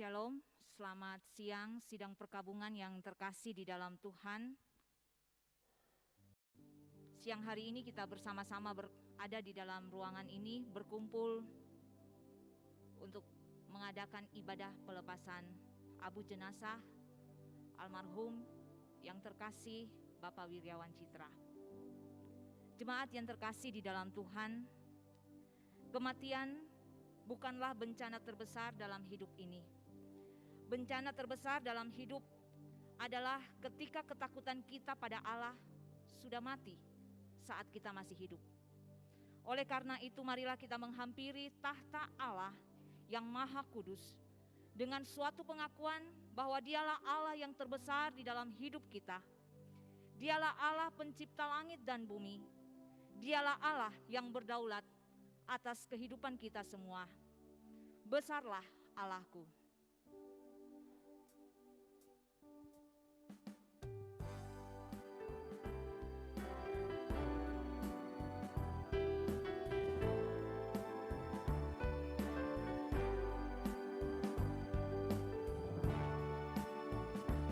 Shalom, selamat siang sidang perkabungan yang terkasih di dalam Tuhan. Siang hari ini kita bersama-sama berada di dalam ruangan ini, berkumpul untuk mengadakan ibadah pelepasan abu jenazah almarhum yang terkasih Bapak Wiryawan Citra. Jemaat yang terkasih di dalam Tuhan, kematian bukanlah bencana terbesar dalam hidup ini. Bencana terbesar dalam hidup adalah ketika ketakutan kita pada Allah sudah mati saat kita masih hidup. Oleh karena itu marilah kita menghampiri tahta Allah yang Maha Kudus dengan suatu pengakuan bahwa Dialah Allah yang terbesar di dalam hidup kita. Dialah Allah pencipta langit dan bumi. Dialah Allah yang berdaulat atas kehidupan kita semua. Besarlah Allahku.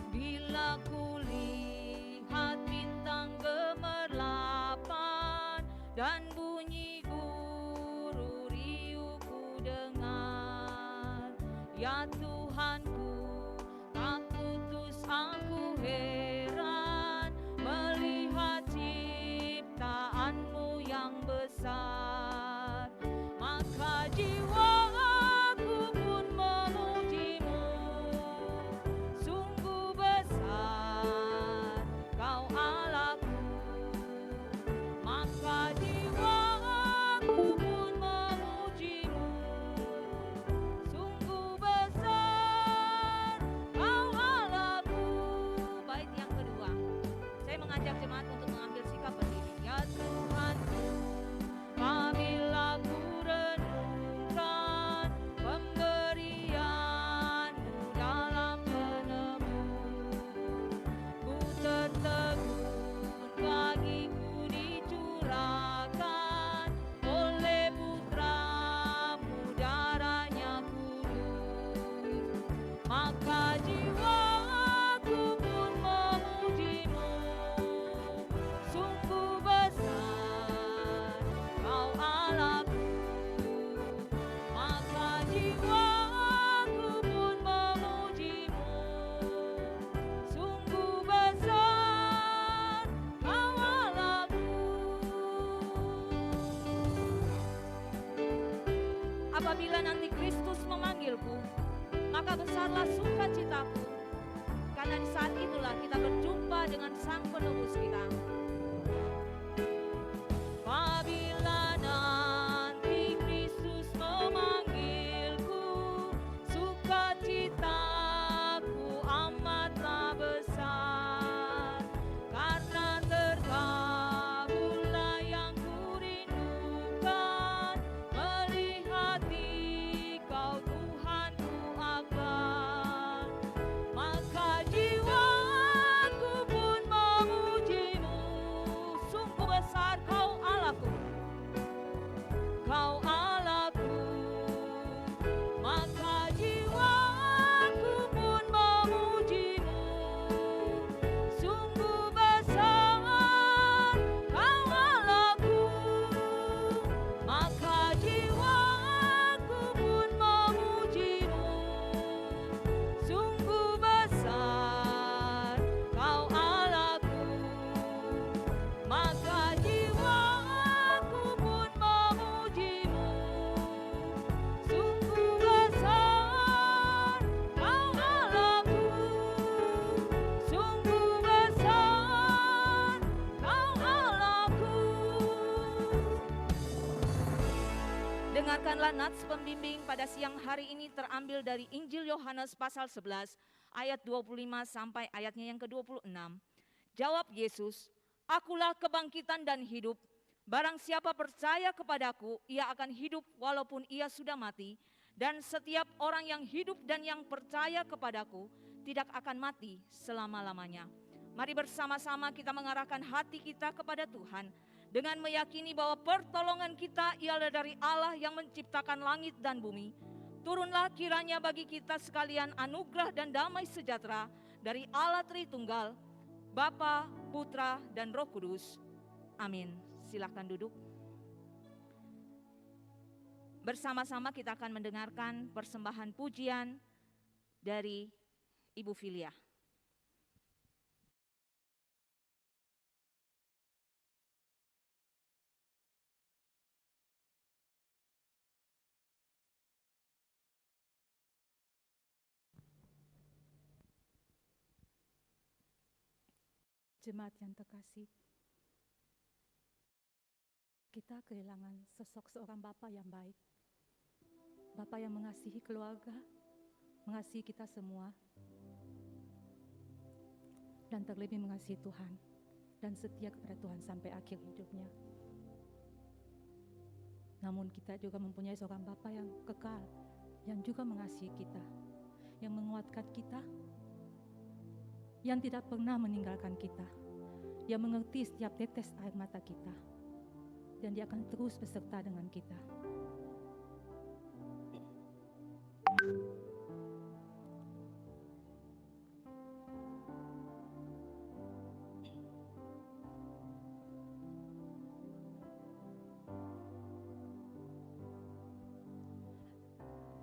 Bila kulihat bintang gemerlapan dan bunyi guru riuh ku dengar, ya Tuhanku, tak putus aku heran melihat ciptaanmu yang besar. Maka jiwaku pun memujimu, sungguh besar Kau Allahku. Maka jiwaku pun memujimu, sungguh besar Kau Allahku. Bait yang kedua, saya mengajak jemaat untuk mengambil sikap berdiri. Ya Tuhanku, apabila ku renungkan pemberian-Mu dalam penebus, ku tertegun bagiku dicurahkan oleh Putra-Mu darahnya kudus. Maka jiwaku pun memuji-Mu, sungguh besar Kau Allahku. Maka jiwaku pun memuji-Mu, sungguh besar Kau Allahku. Apabila nanti Kristus memanggilku, maka besarlah sukacitaku, karena di saat itulah kita berjumpa dengan Sang Penebus kita. Apabila nanti Kristus memanggilku, sukacitaku amatlah besar, karena terkabullah yang kurindukan, melihat Dikau Tuhanku akbar. Maka jiwaku pun memuji-Mu, sungguh besar Kau Allahku. Kau Allahku. Maka jiwaku pun memuji-Mu, sungguh besar Kau Allahku. Maka jiwaku pun memuji-Mu, sungguh besar Kau Allahku. Maka jiwaku pun memuji-Mu, sungguh besar Kau Allahku. Sungguh besar Kau Allahku. Dengarkanlah nats pembimbing pada siang hari ini terambil dari Injil Yohanes pasal 11 ayat 25 sampai ayatnya yang ke-26. Jawab Yesus, Akulah kebangkitan dan hidup. Barang siapa percaya kepadaku, ia akan hidup walaupun ia sudah mati. Dan setiap orang yang hidup dan yang percaya kepadaku tidak akan mati selama-lamanya. Mari bersama-sama kita mengarahkan hati kita kepada Tuhan dengan meyakini bahwa pertolongan kita ialah dari Allah yang menciptakan langit dan bumi. Turunlah kiranya bagi kita sekalian anugerah dan damai sejahtera dari Allah Tritunggal, Bapa, Putra, dan Roh Kudus. Amin. Silakan duduk. Bersama-sama kita akan mendengarkan persembahan pujian dari Ibu Filia. Jemaat yang terkasih, kita kehilangan sosok seorang Bapa yang baik. Bapa yang mengasihi keluarga, mengasihi kita semua, dan terlebih mengasihi Tuhan, dan setia kepada Tuhan sampai akhir hidupnya. Namun kita juga mempunyai seorang Bapa yang kekal, yang juga mengasihi kita, yang menguatkan kita, yang tidak pernah meninggalkan kita, yang mengerti setiap tetes air mata kita, dan Dia akan terus beserta dengan kita.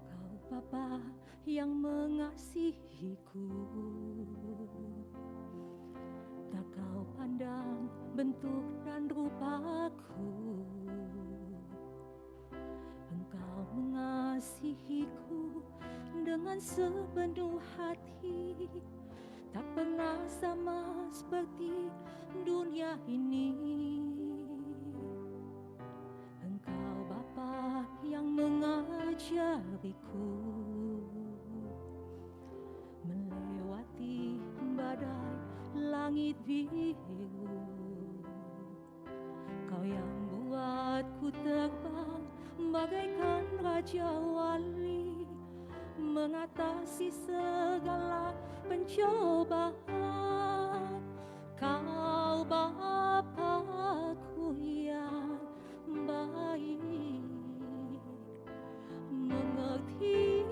Kau Bapa yang mengasihiku, tak kau pandang bentuk dan rupaku. Engkau mengasihiku dengan sepenuh hati, tak pernah sama seperti dunia ini. Engkau Bapa yang mengajariku melewati badai langit biru. Kau yang buatku terbang bagaikan Raja Wali, mengatasi segala pencobaan. Kau Bapa-Ku yang baik, mengerti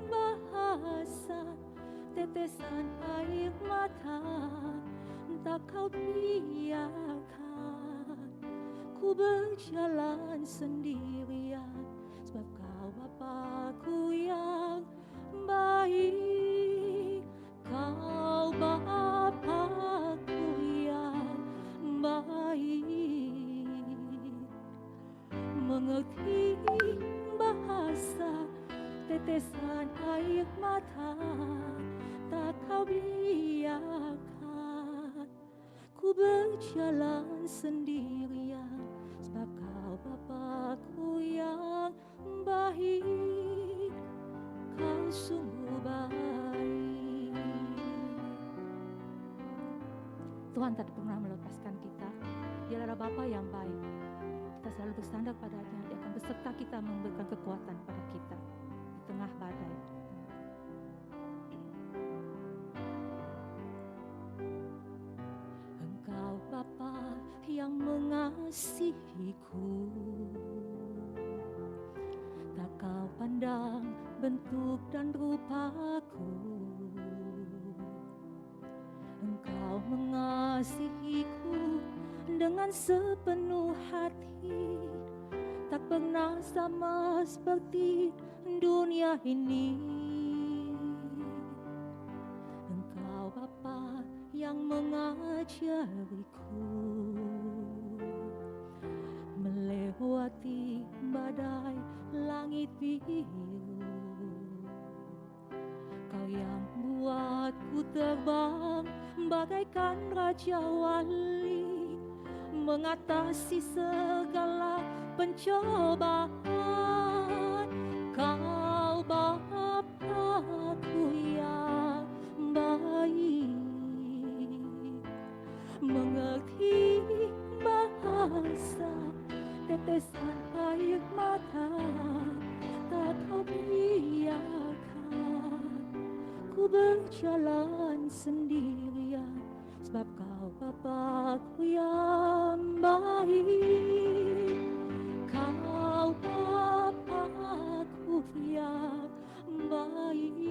bahasa tetesan air mata, tak kau biarkan ku berjalan sendirian, sebab kau Bapa-Ku yang baik. Kau Bapa-Ku yang baik, mengerti bahasa tetesan air mata, tak kau biarkan ku berjalan sendirian, sebab kau Bapa-Ku yang baik. Kau sungguh baik. Tuhan tak pernah melepaskan kita. Dia adalah Bapa yang baik. Kita selalu bersandar padanya. Dia akan beserta kita, memberikan kekuatan pada kita di tengah badai. Engkau Bapa yang mengasihiku, tak kau pandang bentuk dan rupaku. Engkau mengasihiku dengan sepenuh hati, tak pernah sama seperti dunia ini. Engkau Bapa yang mengajariku melewati badai langit biru. Kau yang buatku terbang bagaikan Raja Wali, mengatasi segala pencobaan. Kau Bapa-Ku yang baik, mengerti bahasa tetesan air mata, tak kau biarkan ku berjalan sendirian, sebab kau Bapa-Ku yang baik. Kau Bapa-Ku yang baik.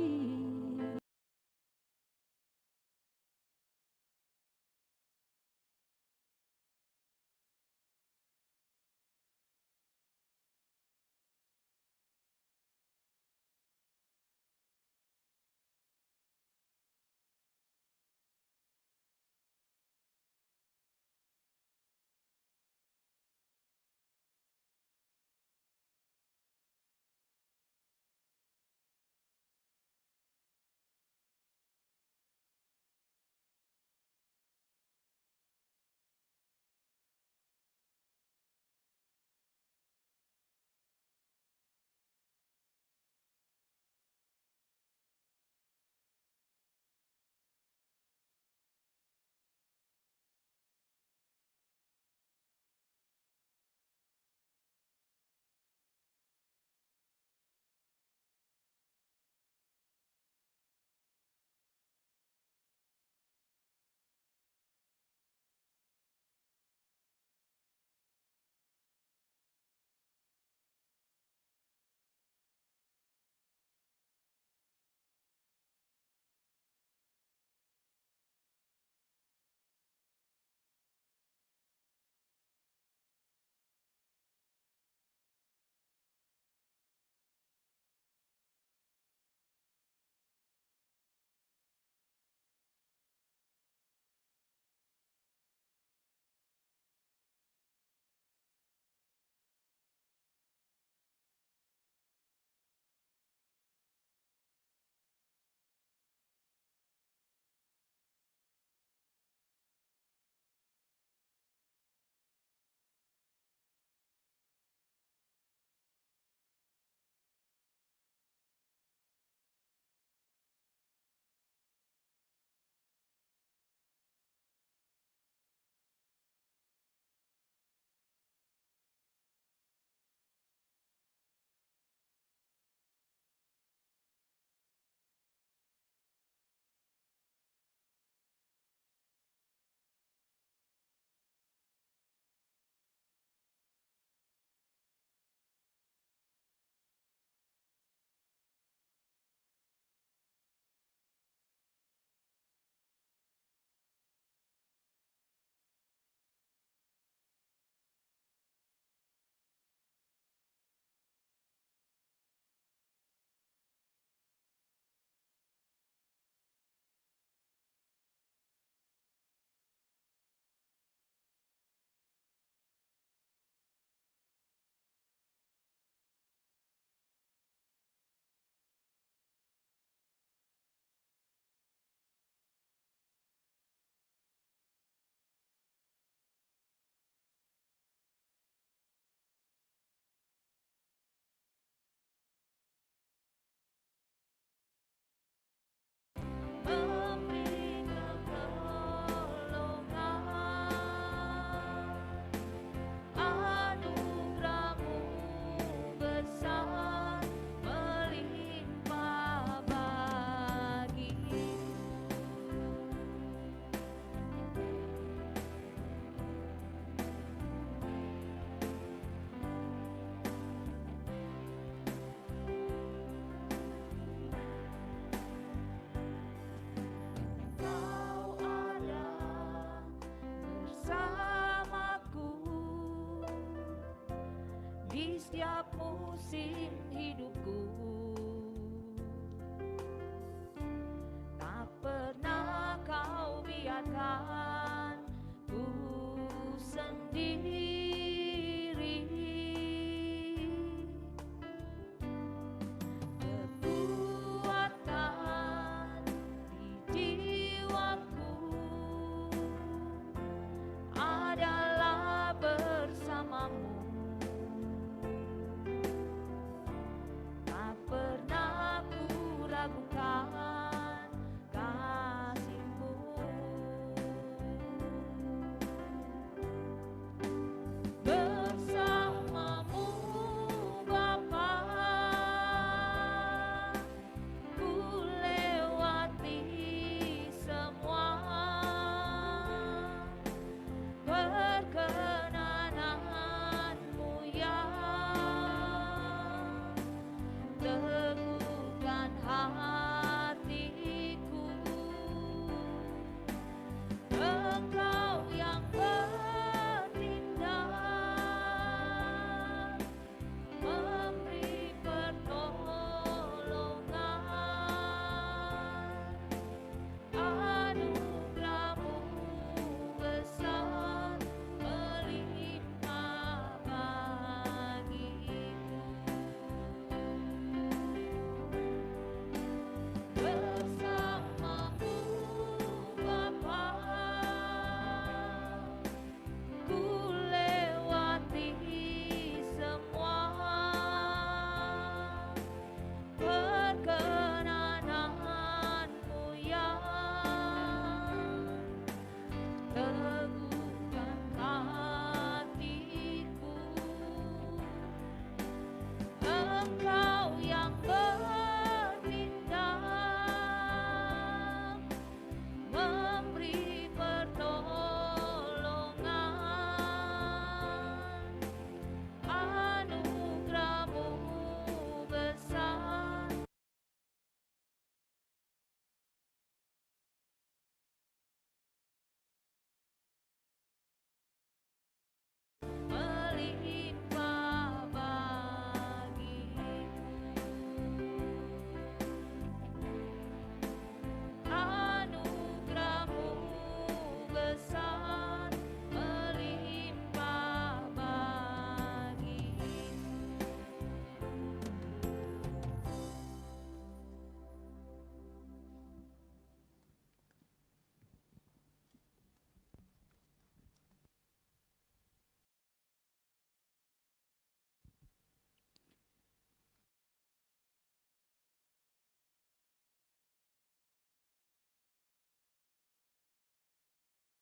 setiap musim hidupku. Tak pernah kau biarkan ku sendiri. Kekuatan di jiwaku adalah bersamamu. Tak pernah ku ragukan kasih-Mu.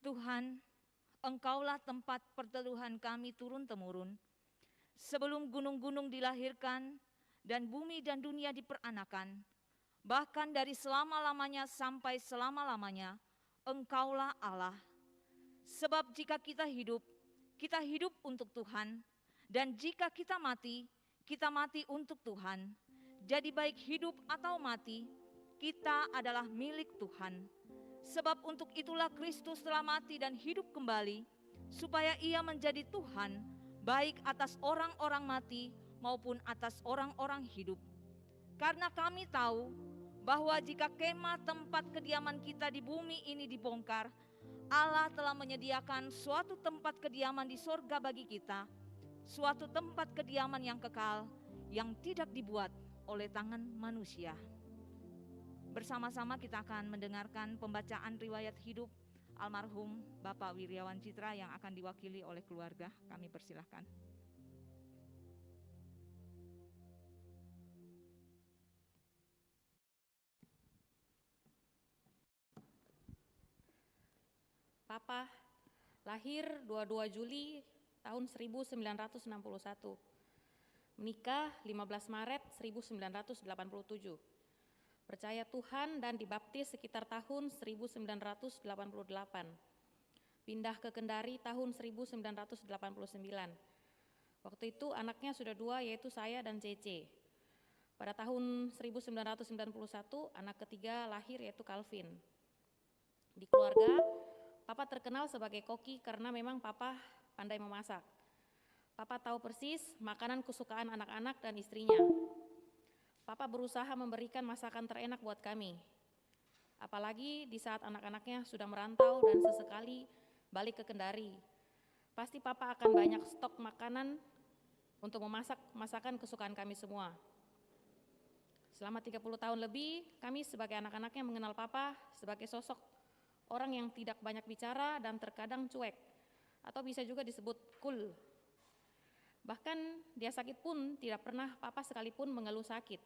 Tuhan, Engkaulah tempat perteduhan kami turun-temurun. Sebelum gunung-gunung dilahirkan dan bumi dan dunia diperanakan, bahkan dari selama-lamanya sampai selama-lamanya, Engkaulah Allah. Sebab jika kita hidup untuk Tuhan, dan jika kita mati untuk Tuhan. Jadi baik hidup atau mati, kita adalah milik Tuhan. Sebab untuk itulah Kristus telah mati dan hidup kembali, supaya Ia menjadi Tuhan, baik atas orang-orang mati maupun atas orang-orang hidup. Karena kami tahu bahwa jika kemah tempat kediaman kita di bumi ini dibongkar, Allah telah menyediakan suatu tempat kediaman di sorga bagi kita, suatu tempat kediaman yang kekal, yang tidak dibuat oleh tangan manusia. Bersama-sama kita akan mendengarkan pembacaan riwayat hidup almarhum Bapak Wiryawan Citra yang akan diwakili oleh keluarga. Kami persilahkan. Papa lahir 22 Juli tahun 1961, menikah 15 Maret 1987, percaya Tuhan dan dibaptis sekitar tahun 1988, pindah ke Kendari tahun 1989. Waktu itu anaknya sudah 2, yaitu saya dan Cece. Pada tahun 1991 anak ketiga lahir, yaitu Calvin. Di keluarga, Papa terkenal sebagai koki karena memang Papa pandai memasak. Papa tahu persis makanan kesukaan anak-anak dan istrinya. Papa berusaha memberikan masakan terenak buat kami. Apalagi di saat anak-anaknya sudah merantau dan sesekali balik ke Kendari. Pasti Papa akan banyak stok makanan untuk memasak masakan kesukaan kami semua. Selama 30 tahun lebih, kami sebagai anak-anaknya mengenal Papa sebagai sosok orang yang tidak banyak bicara dan terkadang cuek, atau bisa juga disebut cool. Bahkan dia sakit pun tidak pernah Papa sekalipun mengeluh sakit.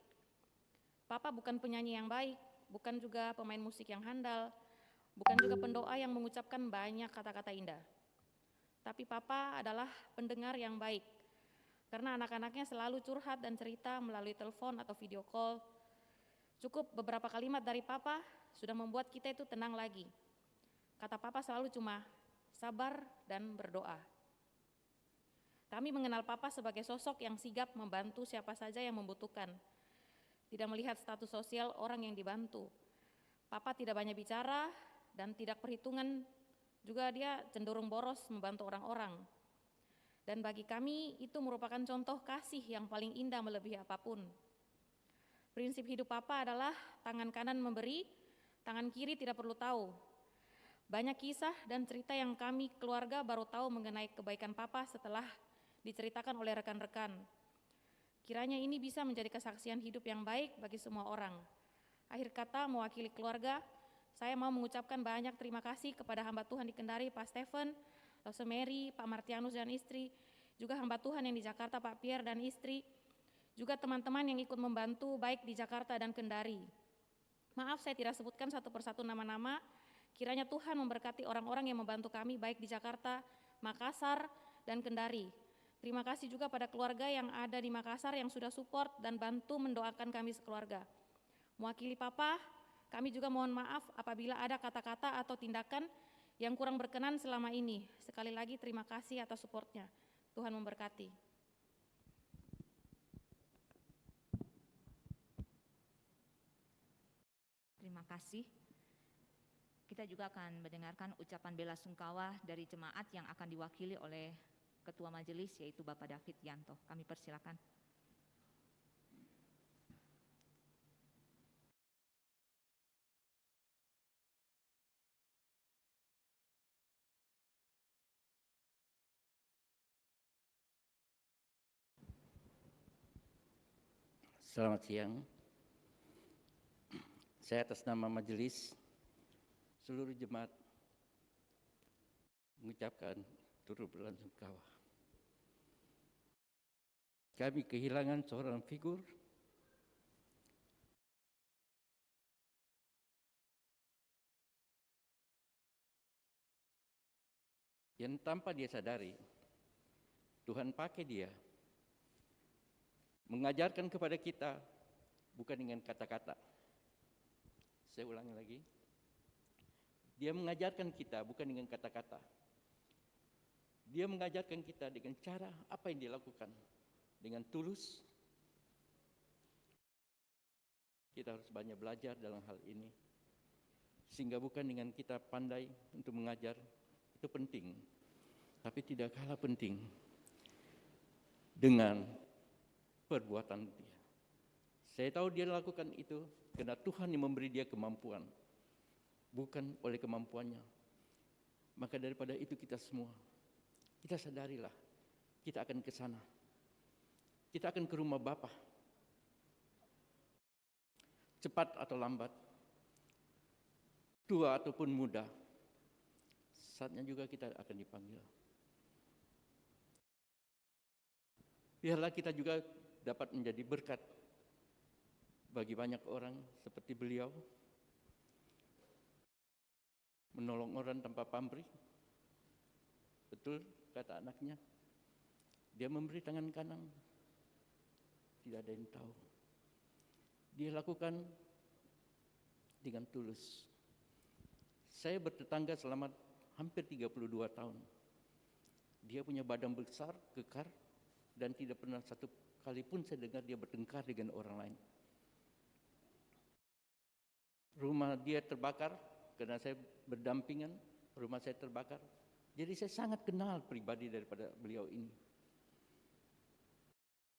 Papa bukan penyanyi yang baik, bukan juga pemain musik yang handal, bukan juga pendoa yang mengucapkan banyak kata-kata indah. Tapi Papa adalah pendengar yang baik, karena anak-anaknya selalu curhat dan cerita melalui telepon atau video call. Cukup beberapa kalimat dari Papa sudah membuat kita itu tenang lagi. Kata Papa selalu cuma sabar dan berdoa. Kami mengenal Papa sebagai sosok yang sigap membantu siapa saja yang membutuhkan. Tidak melihat status sosial orang yang dibantu. Papa tidak banyak bicara dan tidak perhitungan, juga dia cenderung boros membantu orang-orang. Dan bagi kami itu merupakan contoh kasih yang paling indah melebihi apapun. Prinsip hidup Papa adalah tangan kanan memberi, tangan kiri tidak perlu tahu. Banyak kisah dan cerita yang kami keluarga baru tahu mengenai kebaikan Papa setelah diceritakan oleh rekan-rekan. Kiranya ini bisa menjadi kesaksian hidup yang baik bagi semua orang. Akhir kata, mewakili keluarga, saya mau mengucapkan banyak terima kasih kepada hamba Tuhan di Kendari, Pak Stephen, Rosemary, Pak Martianus dan istri, juga hamba Tuhan yang di Jakarta, Pak Pierre dan istri, juga teman-teman yang ikut membantu baik di Jakarta dan Kendari. Maaf saya tidak sebutkan satu persatu nama-nama. Kiranya Tuhan memberkati orang-orang yang membantu kami baik di Jakarta, Makassar, dan Kendari. Terima kasih juga pada keluarga yang ada di Makassar yang sudah support dan bantu mendoakan kami sekeluarga. Mewakili Papa, kami juga mohon maaf apabila ada kata-kata atau tindakan yang kurang berkenan selama ini. Sekali lagi terima kasih atas supportnya. Tuhan memberkati. Terima kasih. Kita juga akan mendengarkan ucapan bela sungkawa dari jemaat yang akan diwakili oleh Ketua Majelis, yaitu Bapak David Yanto. Kami persilakan. Selamat siang. Saya atas nama majelis seluruh jemaat mengucapkan turut belasungkawa. Kami kehilangan seorang figur yang tanpa dia sadari, Tuhan pakai dia mengajarkan kepada kita bukan dengan kata-kata. Saya ulangi lagi. Dia mengajarkan kita bukan dengan kata-kata. Dia mengajarkan kita dengan cara apa yang dia lakukan. Dengan tulus. Kita harus banyak belajar dalam hal ini. Sehingga bukan dengan kita pandai untuk mengajar, itu penting. Tapi tidak kalah penting dengan perbuatan dia. Saya tahu dia lakukan itu karena Tuhan yang memberi dia kemampuan, bukan oleh kemampuannya. Maka daripada itu kita semua, kita sadarilah, kita akan ke sana. Kita akan ke rumah Bapa. Cepat atau lambat, tua ataupun muda, saatnya juga kita akan dipanggil. Biarlah kita juga dapat menjadi berkat bagi banyak orang seperti beliau, menolong orang tanpa pamrih. Betul kata anaknya, dia memberi tangan kanan, tidak ada yang tahu. Dia lakukan dengan tulus. Saya bertetangga selama hampir 32 tahun. Dia punya badan besar, kekar, dan tidak pernah satu kali pun saya dengar dia bertengkar dengan orang lain. Rumah dia terbakar karena saya berdampingan, rumah saya terbakar. Jadi saya sangat kenal pribadi daripada beliau ini.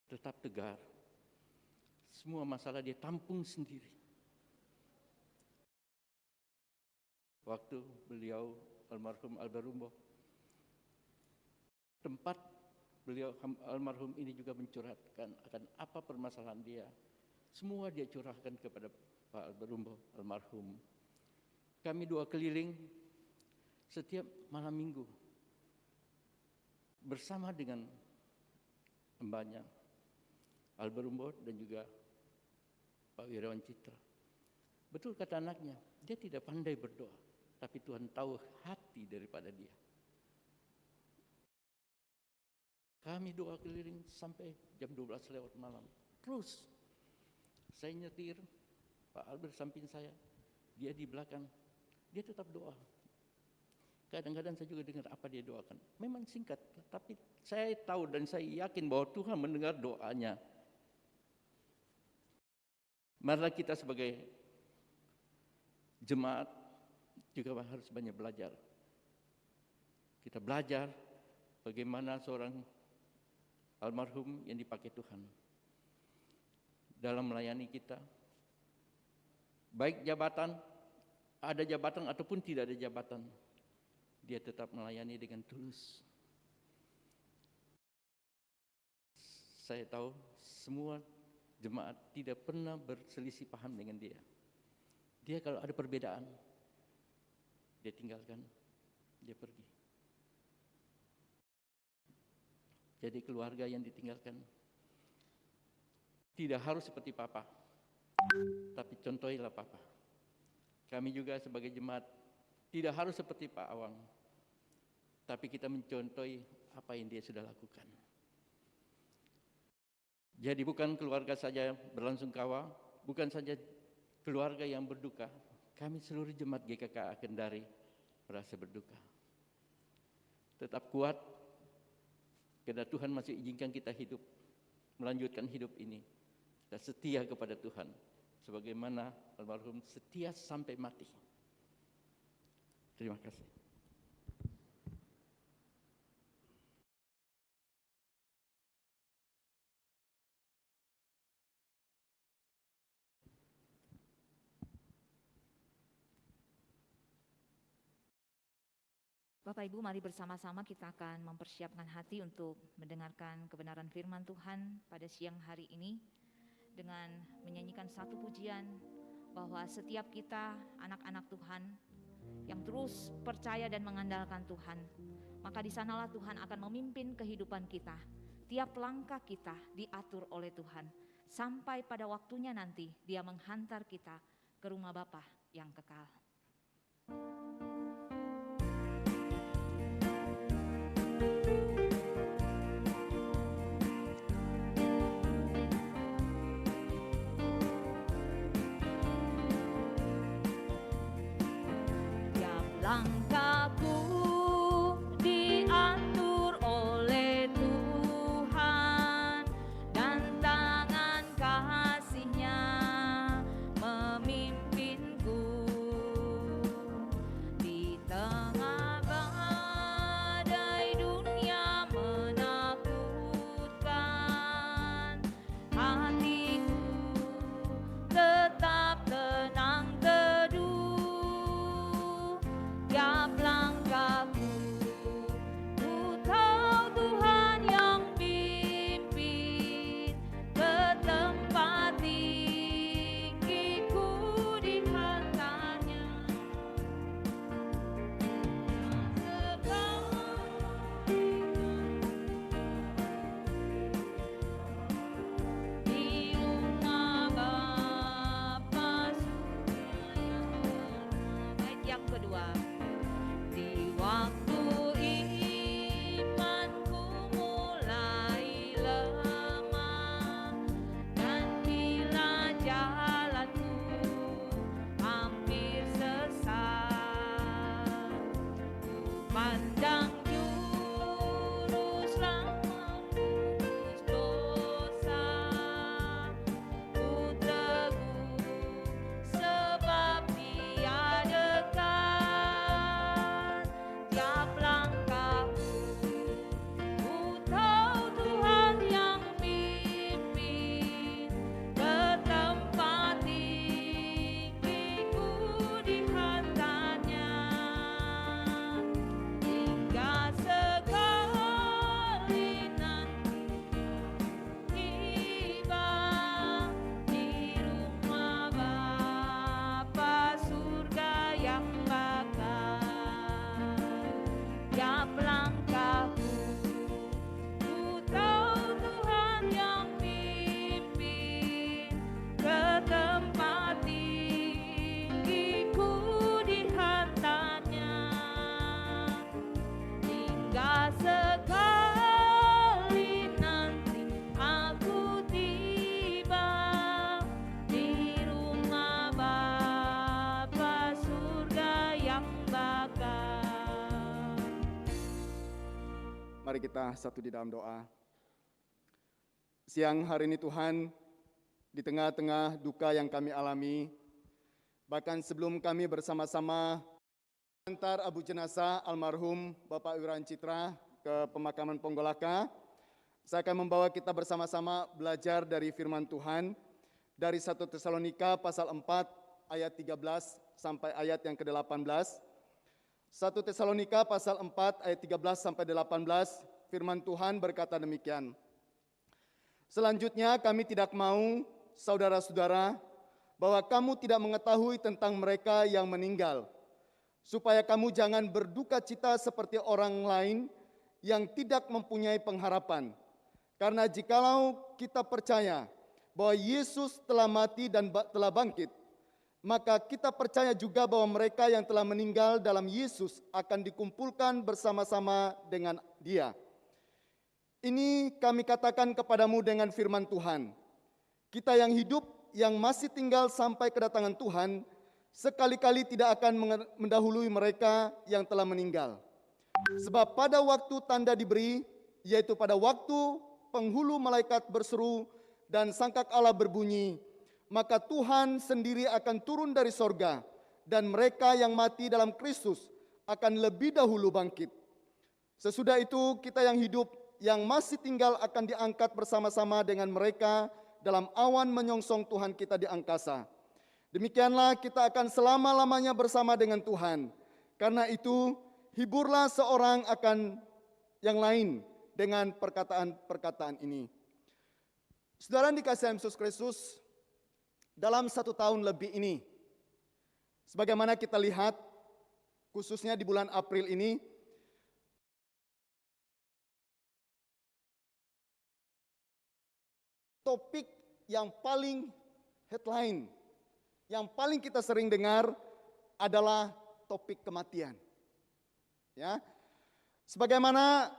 Tetap tegar. Semua masalah dia tampung sendiri. Waktu beliau almarhum Alberumbo, tempat beliau almarhum ini juga mencurahkan akan apa permasalahan dia. Semua dia curahkan kepada Pak Alberumbo almarhum. Kami dua keliling setiap malam minggu bersama dengan mbaknya Alberumbo dan juga Pak Wirawan Citra. Betul kata anaknya, dia tidak pandai berdoa, tapi Tuhan tahu hati daripada dia. Kami doa keliling sampai jam 12 lewat malam. Terus saya nyetir, Pak Albert samping saya, dia di belakang, dia tetap doa. Kadang-kadang saya juga dengar apa dia doakan. Memang singkat, tapi saya tahu dan saya yakin bahwa Tuhan mendengar doanya. Marilah kita sebagai jemaat juga harus banyak belajar. Kita belajar bagaimana seorang almarhum yang dipakai Tuhan dalam melayani kita. Baik jabatan, ada jabatan ataupun tidak ada jabatan, dia tetap melayani dengan tulus. Saya tahu semua jemaat tidak pernah berselisih paham dengan dia. Dia kalau ada perbedaan, dia tinggalkan, dia pergi. Jadi keluarga yang ditinggalkan tidak harus seperti Papa, tapi contohilah Papa. Kami juga sebagai jemaat tidak harus seperti Pak Awang, tapi kita mencontohi apa yang dia sudah lakukan. Jadi bukan keluarga saja berlangsungkawa, bukan saja keluarga yang berduka, kami seluruh jemaat GKK Kendari merasa berduka. Tetap kuat, karena Tuhan masih izinkan kita hidup, melanjutkan hidup ini. Dan setia kepada Tuhan, sebagaimana almarhum setia sampai mati. Terima kasih. Bapak Ibu, mari bersama-sama kita akan mempersiapkan hati untuk mendengarkan kebenaran firman Tuhan pada siang hari ini dengan menyanyikan satu pujian bahwa setiap kita anak-anak Tuhan yang terus percaya dan mengandalkan Tuhan, maka di sanalah Tuhan akan memimpin kehidupan kita. Tiap langkah kita diatur oleh Tuhan sampai pada waktunya nanti Dia menghantar kita ke rumah Bapa yang kekal. Langkahku diatur oleh Tuhan, dan tangan kasih-Nya memimpinku. Di tengah badai dunia menakutkan, hatiku tetap tenang teduh. Tiap langkahku, ku tahu Tuhan yang pimpin ke tempat tinggiku dihantarnya. Di rumah Bapa surga. Bait yang kedua. Di waktu imanku mulai lemah, dan bila jalanku hampir sesat, ku pandang Juru Selamat menebus dosa. Ku teguh sebab Dia dekat. Tiap langkahku, ku tahu Tuhan yang pimpin ke tempat tinggiku dihantarnya. Hingga sekali nanti tiba di rumah Bapa surga yang bakal. Tiap langkahku, ku tahu Tuhan yang pimpin ke tempat tinggiku dihantarnya. Hingga sekali nanti aku tiba di rumah Bapa surga yang bakal. Mari kita satu di dalam doa. Siang hari ini Tuhan, di tengah-tengah duka yang kami alami, bahkan sebelum kami bersama-sama antar abu jenazah almarhum Bapak Wiran Citra ke pemakaman Ponggolaka, saya akan membawa kita bersama-sama belajar dari firman Tuhan dari 1 Tesalonika pasal 4 ayat 13 sampai ayat yang ke-18. 1 Tesalonika pasal 4 ayat 13 sampai 18, firman Tuhan berkata demikian. Selanjutnya kami tidak mau, saudara-saudara, bahwa kamu tidak mengetahui tentang mereka yang meninggal, supaya kamu jangan berduka cita seperti orang lain yang tidak mempunyai pengharapan. Karena jikalau kita percaya bahwa Yesus telah mati dan telah bangkit, maka kita percaya juga bahwa mereka yang telah meninggal dalam Yesus akan dikumpulkan bersama-sama dengan Dia. Ini kami katakan kepadamu dengan firman Tuhan. Kita yang hidup, yang masih tinggal sampai kedatangan Tuhan, sekali-kali tidak akan mendahului mereka yang telah meninggal. Sebab pada waktu tanda diberi, yaitu pada waktu penghulu malaikat berseru dan sangkak Allah berbunyi, maka Tuhan sendiri akan turun dari sorga, dan mereka yang mati dalam Kristus akan lebih dahulu bangkit. Sesudah itu kita yang hidup, yang masih tinggal akan diangkat bersama-sama dengan mereka dalam awan menyongsong Tuhan kita di angkasa. Demikianlah kita akan selama-lamanya bersama dengan Tuhan. Karena itu, hiburlah seorang akan yang lain dengan perkataan-perkataan ini. Saudara dikasihi Yesus Kristus, dalam 1 tahun lebih ini, sebagaimana kita lihat, khususnya di bulan April ini, topik yang paling headline, yang paling kita sering dengar adalah topik kematian. Ya, sebagaimana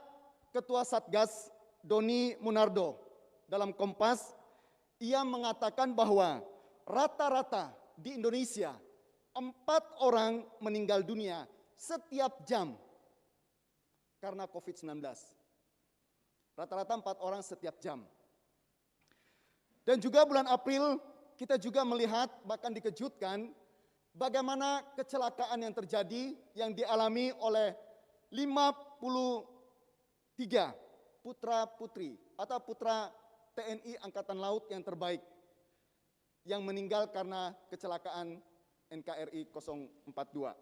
Ketua Satgas Doni Munardo dalam Kompas, ia mengatakan bahwa rata-rata di Indonesia 4 orang meninggal dunia setiap jam karena COVID-19. Rata-rata 4 orang setiap jam. Dan juga bulan April kita juga melihat, bahkan dikejutkan, bagaimana kecelakaan yang terjadi yang dialami oleh 53 putra-putri atau putra TNI Angkatan Laut yang terbaik yang meninggal karena kecelakaan NKRI 402.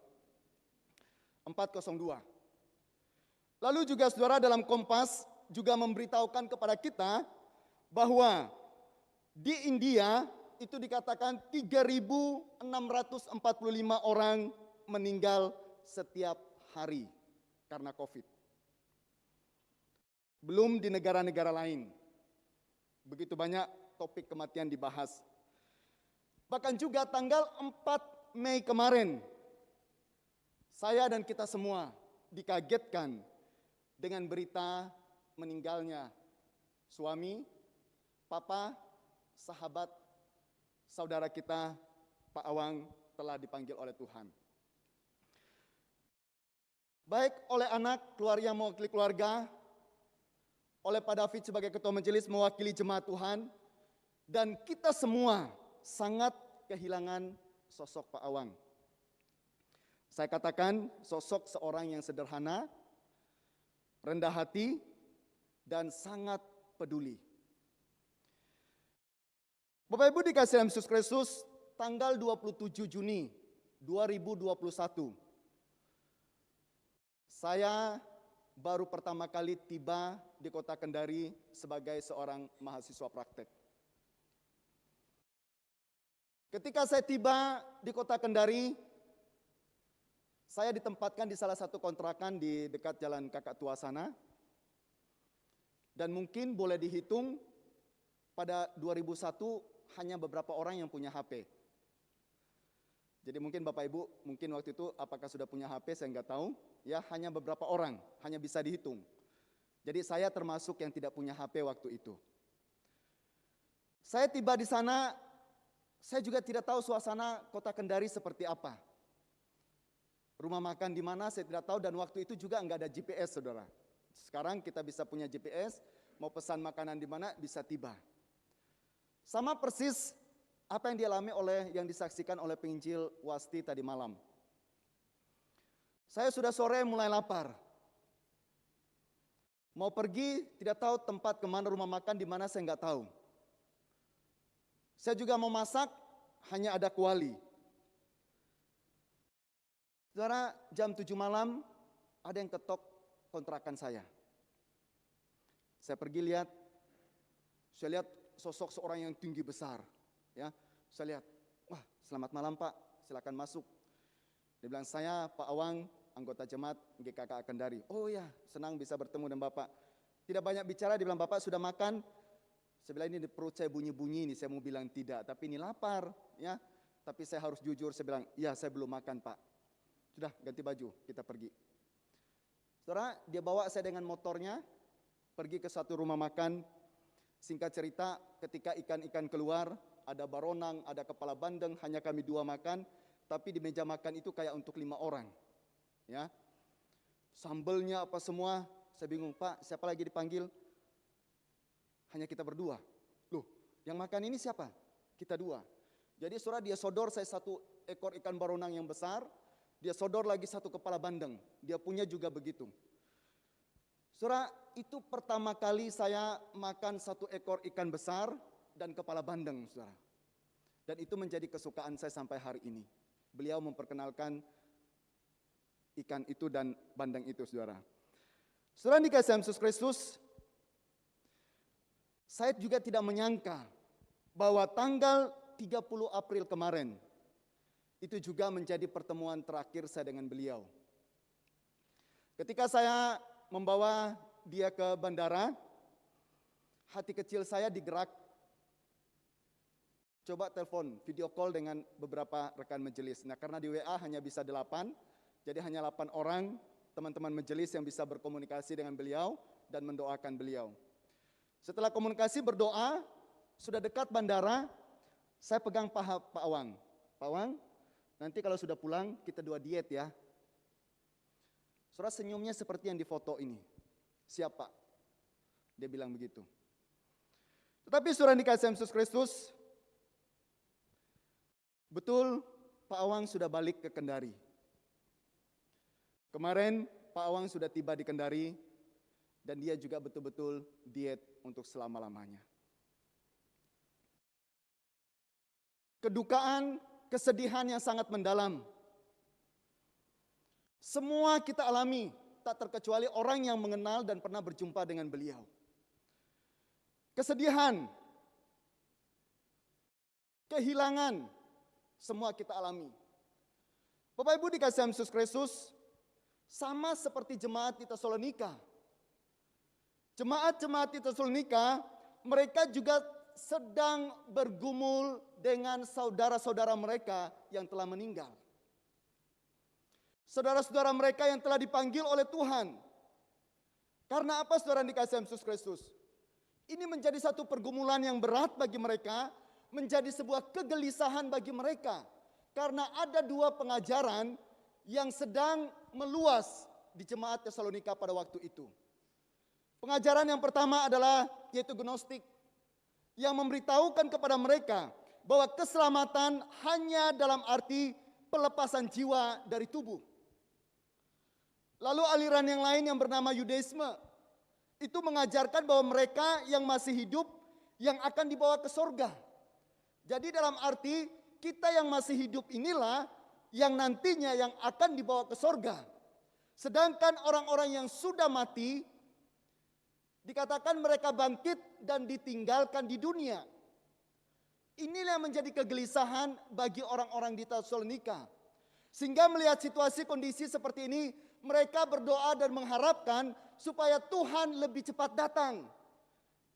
Lalu juga saudara, dalam Kompas juga memberitahukan kepada kita bahwa di India itu dikatakan 3.645 orang meninggal setiap hari karena COVID. Belum di negara-negara lain. Begitu banyak topik kematian dibahas. Bahkan juga tanggal 4 Mei kemarin, saya dan kita semua dikagetkan dengan berita meninggalnya suami, papa, sahabat, saudara kita, Pak Awang, telah dipanggil oleh Tuhan. Baik oleh anak, keluarga mewakili keluarga, oleh Pak David sebagai ketua majelis mewakili jemaat Tuhan, dan kita semua sangat kehilangan sosok Pak Awang. Saya katakan sosok seorang yang sederhana, rendah hati, dan sangat peduli. Bapak Ibu dikasihi dalam Yesus Kristus, tanggal 27 Juni 2021, saya baru pertama kali tiba di kota Kendari sebagai seorang mahasiswa praktek. Ketika saya tiba di kota Kendari, saya ditempatkan di salah satu kontrakan di dekat Jalan Kakak Tua sana. Dan mungkin boleh dihitung pada 2001 hanya beberapa orang yang punya HP. Jadi mungkin Bapak Ibu, mungkin waktu itu apakah sudah punya HP, saya nggak tahu. Ya, hanya beberapa orang, hanya bisa dihitung. Jadi saya termasuk yang tidak punya HP waktu itu. Saya tiba di sana, saya juga tidak tahu suasana kota Kendari seperti apa. Rumah makan di mana saya tidak tahu, dan waktu itu juga nggak ada GPS, saudara. Sekarang kita bisa punya GPS, mau pesan makanan di mana bisa tiba. Sama persis apa yang dialami yang disaksikan oleh penginjil Wasti tadi malam. Saya sudah sore mulai lapar. Mau pergi tidak tahu tempat kemana rumah makan di mana saya nggak tahu. Saya juga mau masak, hanya ada kuali. Saudara, jam 7 malam ada yang ketok kontrakan saya. Saya pergi lihat, saya lihat sosok seorang yang tinggi besar. Ya, saya lihat, wah, selamat malam Pak, silakan masuk. Dia bilang, saya Pak Awang, anggota jemaat GKK Kendari. Oh ya, senang bisa bertemu dengan Bapak. Tidak banyak bicara, dia bilang, Bapak sudah makan? Saya bilang, ini di perut saya bunyi-bunyi ini, saya mau bilang tidak, tapi ini lapar. Ya, tapi saya harus jujur, saya bilang, ya saya belum makan Pak. Sudah, ganti baju, kita pergi. Saudara, dia bawa saya dengan motornya, pergi ke satu rumah makan. Singkat cerita, ketika ikan-ikan keluar, ada baronang, ada kepala bandeng, hanya kami 2 makan, tapi di meja makan itu kayak untuk 5 orang. Ya, sambelnya apa semua, saya bingung, Pak, siapa lagi dipanggil? Hanya kita berdua. Loh, yang makan ini siapa? Kita 2. Jadi saudara, dia sodor saya 1 ekor ikan baronang yang besar, dia sodor lagi 1 kepala bandeng, dia punya juga begitu. Saudara, itu pertama kali saya makan 1 ekor ikan besar dan kepala bandeng, saudara. Dan itu menjadi kesukaan saya sampai hari ini. Beliau memperkenalkan ikan itu dan bandeng itu, saudara. Saudara dikasihi Yesus Kristus, saya juga tidak menyangka bahwa tanggal 30 April kemarin, itu juga menjadi pertemuan terakhir saya dengan beliau. Ketika saya membawa dia ke bandara, hati kecil saya digerak. Coba telepon, video call dengan beberapa rekan majelis. Nah, karena di WA hanya bisa 8, jadi hanya 8 orang teman-teman majelis yang bisa berkomunikasi dengan beliau dan mendoakan beliau. Setelah komunikasi berdoa, sudah dekat bandara, saya pegang paha Pak Awang. Pak Awang, nanti kalau sudah pulang kita 2 diet ya. Saudara, senyumnya seperti yang di foto ini. Siapa? Dia bilang begitu. Tetapi saudara dikasihi Yesus Kristus, betul Pak Awang sudah balik ke Kendari. Kemarin Pak Awang sudah tiba di Kendari dan dia juga betul-betul diet untuk selama-lamanya. Kedukaan, kesedihan yang sangat mendalam. Semua kita alami, tak terkecuali orang yang mengenal dan pernah berjumpa dengan beliau. Kesedihan, kehilangan, semua kita alami. Bapak Ibu dikasihi Yesus Kristus, sama seperti jemaat di Tesalonika. Jemaat-jemaat di Tesalonika, mereka juga sedang bergumul dengan saudara-saudara mereka yang telah meninggal. Saudara-saudara mereka yang telah dipanggil oleh Tuhan. Karena apa saudara dikasihi Yesus Kristus? Ini menjadi satu pergumulan yang berat bagi mereka, menjadi sebuah kegelisahan bagi mereka. Karena ada dua pengajaran yang sedang meluas di jemaat Tesalonika pada waktu itu. Pengajaran yang pertama adalah yaitu Gnostik, yang memberitahukan kepada mereka bahwa keselamatan hanya dalam arti pelepasan jiwa dari tubuh. Lalu aliran yang lain yang bernama Yudaisme, itu mengajarkan bahwa mereka yang masih hidup yang akan dibawa ke sorga. Jadi dalam arti kita yang masih hidup inilah yang nantinya yang akan dibawa ke sorga. Sedangkan orang-orang yang sudah mati, dikatakan mereka bangkit dan ditinggalkan di dunia. Inilah yang menjadi kegelisahan bagi orang-orang di Tesalonika. Sehingga melihat situasi kondisi seperti ini, mereka berdoa dan mengharapkan supaya Tuhan lebih cepat datang.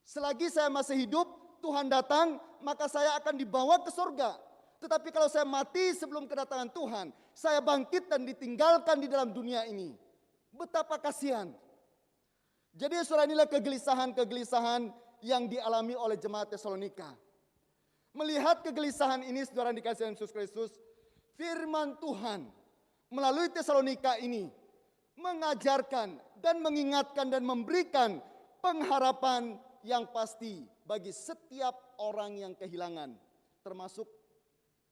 Selagi saya masih hidup, Tuhan datang, maka saya akan dibawa ke surga. Tetapi kalau saya mati sebelum kedatangan Tuhan, saya bangkit dan ditinggalkan di dalam dunia ini. Betapa kasihan. Jadi saudara, inilah kegelisahan-kegelisahan yang dialami oleh jemaat Tesalonika. Melihat kegelisahan ini saudara dikasihi Yesus Kristus, firman Tuhan melalui Tesalonika ini mengajarkan dan mengingatkan dan memberikan pengharapan yang pasti bagi setiap orang yang kehilangan, termasuk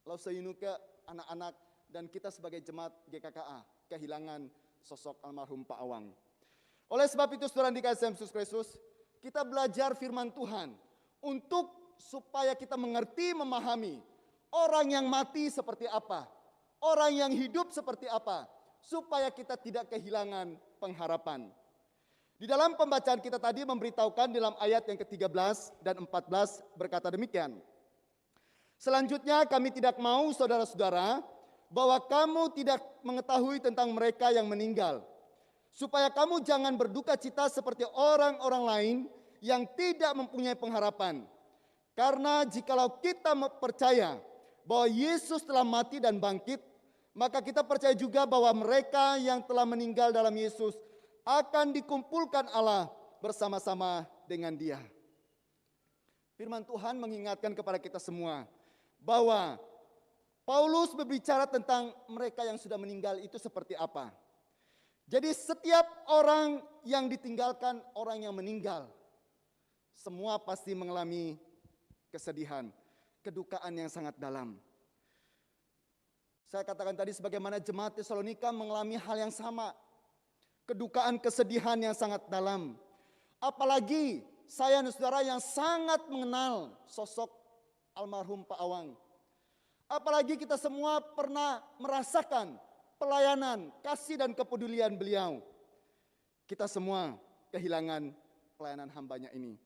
Lausayunuka, anak-anak, dan kita sebagai jemaat GKKA kehilangan sosok almarhum Pak Awang. Oleh sebab itu saudara dikasihi Yesus Kristus, kita belajar firman Tuhan untuk supaya kita mengerti, memahami orang yang mati seperti apa, orang yang hidup seperti apa, supaya kita tidak kehilangan pengharapan. Di dalam pembacaan kita tadi memberitahukan dalam ayat yang ke-13 dan 14 berkata demikian. Selanjutnya kami tidak mau saudara-saudara bahwa kamu tidak mengetahui tentang mereka yang meninggal, supaya kamu jangan berduka cita seperti orang-orang lain yang tidak mempunyai pengharapan. Karena jikalau kita percaya bahwa Yesus telah mati dan bangkit, maka kita percaya juga bahwa mereka yang telah meninggal dalam Yesus akan dikumpulkan Allah bersama-sama dengan Dia. Firman Tuhan mengingatkan kepada kita semua bahwa Paulus berbicara tentang mereka yang sudah meninggal itu seperti apa. Jadi setiap orang yang ditinggalkan, orang yang meninggal, semua pasti mengalami kesedihan, kedukaan yang sangat dalam. Saya katakan tadi sebagaimana jemaat Tesalonika mengalami hal yang sama. Kedukaan, kesedihan yang sangat dalam. Apalagi saya dan saudara yang sangat mengenal sosok almarhum Pak Awang. Apalagi kita semua pernah merasakan pelayanan, kasih dan kepedulian beliau. Kita semua kehilangan pelayanan hambanya ini.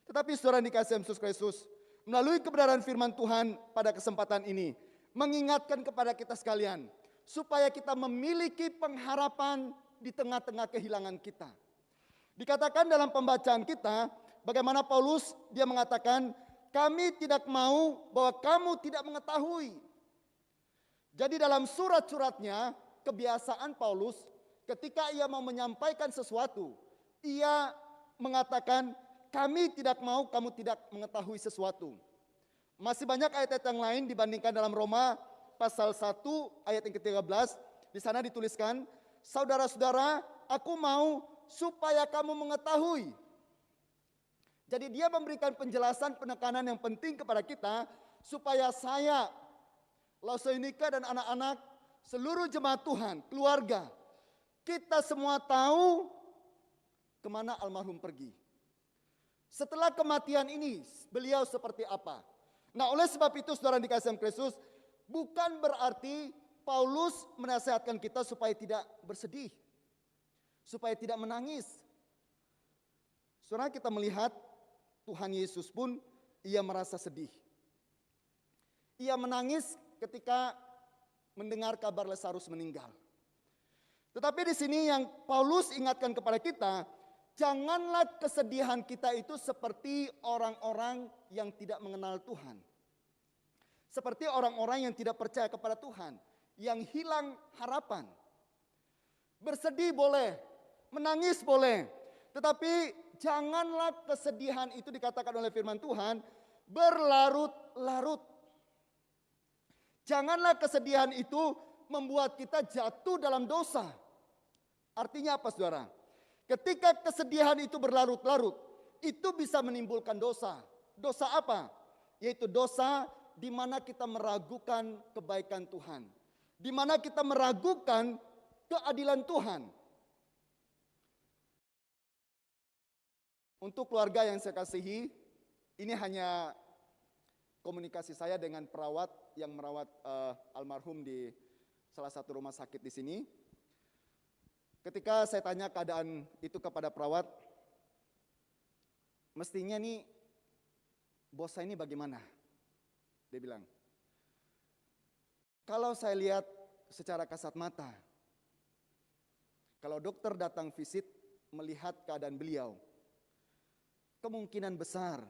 Tetapi saudara dikasihi Yesus Kristus, melalui kebenaran firman Tuhan pada kesempatan ini, mengingatkan kepada kita sekalian, supaya kita memiliki pengharapan di tengah-tengah kehilangan kita. Dikatakan dalam pembacaan kita, bagaimana Paulus dia mengatakan, kami tidak mau bahwa kamu tidak mengetahui. Jadi dalam surat-suratnya, kebiasaan Paulus ketika ia mau menyampaikan sesuatu, ia mengatakan, kami tidak mau kamu tidak mengetahui sesuatu. Masih banyak ayat-ayat yang lain dibandingkan dalam Roma pasal 1 ayat yang ke-13. Di sana dituliskan, saudara-saudara, aku mau supaya kamu mengetahui. Jadi dia memberikan penjelasan penekanan yang penting kepada kita supaya saya, Lausoinika dan anak-anak, seluruh jemaat Tuhan, keluarga, kita semua tahu kemana almarhum pergi. Setelah kematian ini, beliau seperti apa. Nah, oleh sebab itu saudara dikasihi Kristus, bukan berarti Paulus menasihatkan kita supaya tidak bersedih, supaya tidak menangis. Saudara, kita melihat Tuhan Yesus pun ia merasa sedih. Ia menangis ketika mendengar kabar Lazarus meninggal. Tetapi di sini yang Paulus ingatkan kepada kita, janganlah kesedihan kita itu seperti orang-orang yang tidak mengenal Tuhan. Seperti orang-orang yang tidak percaya kepada Tuhan, yang hilang harapan. Bersedih boleh, menangis boleh, tetapi janganlah kesedihan itu, dikatakan oleh firman Tuhan, berlarut-larut. Janganlah kesedihan itu membuat kita jatuh dalam dosa. Artinya apa saudara? Ketika kesedihan itu berlarut-larut, itu bisa menimbulkan dosa. Dosa apa? Yaitu dosa di mana kita meragukan kebaikan Tuhan. Di mana kita meragukan keadilan Tuhan. Untuk keluarga yang saya kasihi, ini hanya komunikasi saya dengan perawat yang merawat almarhum di salah satu rumah sakit di sini. Ketika saya tanya keadaan itu kepada perawat, mestinya nih bos saya ini bagaimana? Dia bilang, kalau saya lihat secara kasat mata, kalau dokter datang visit melihat keadaan beliau, kemungkinan besar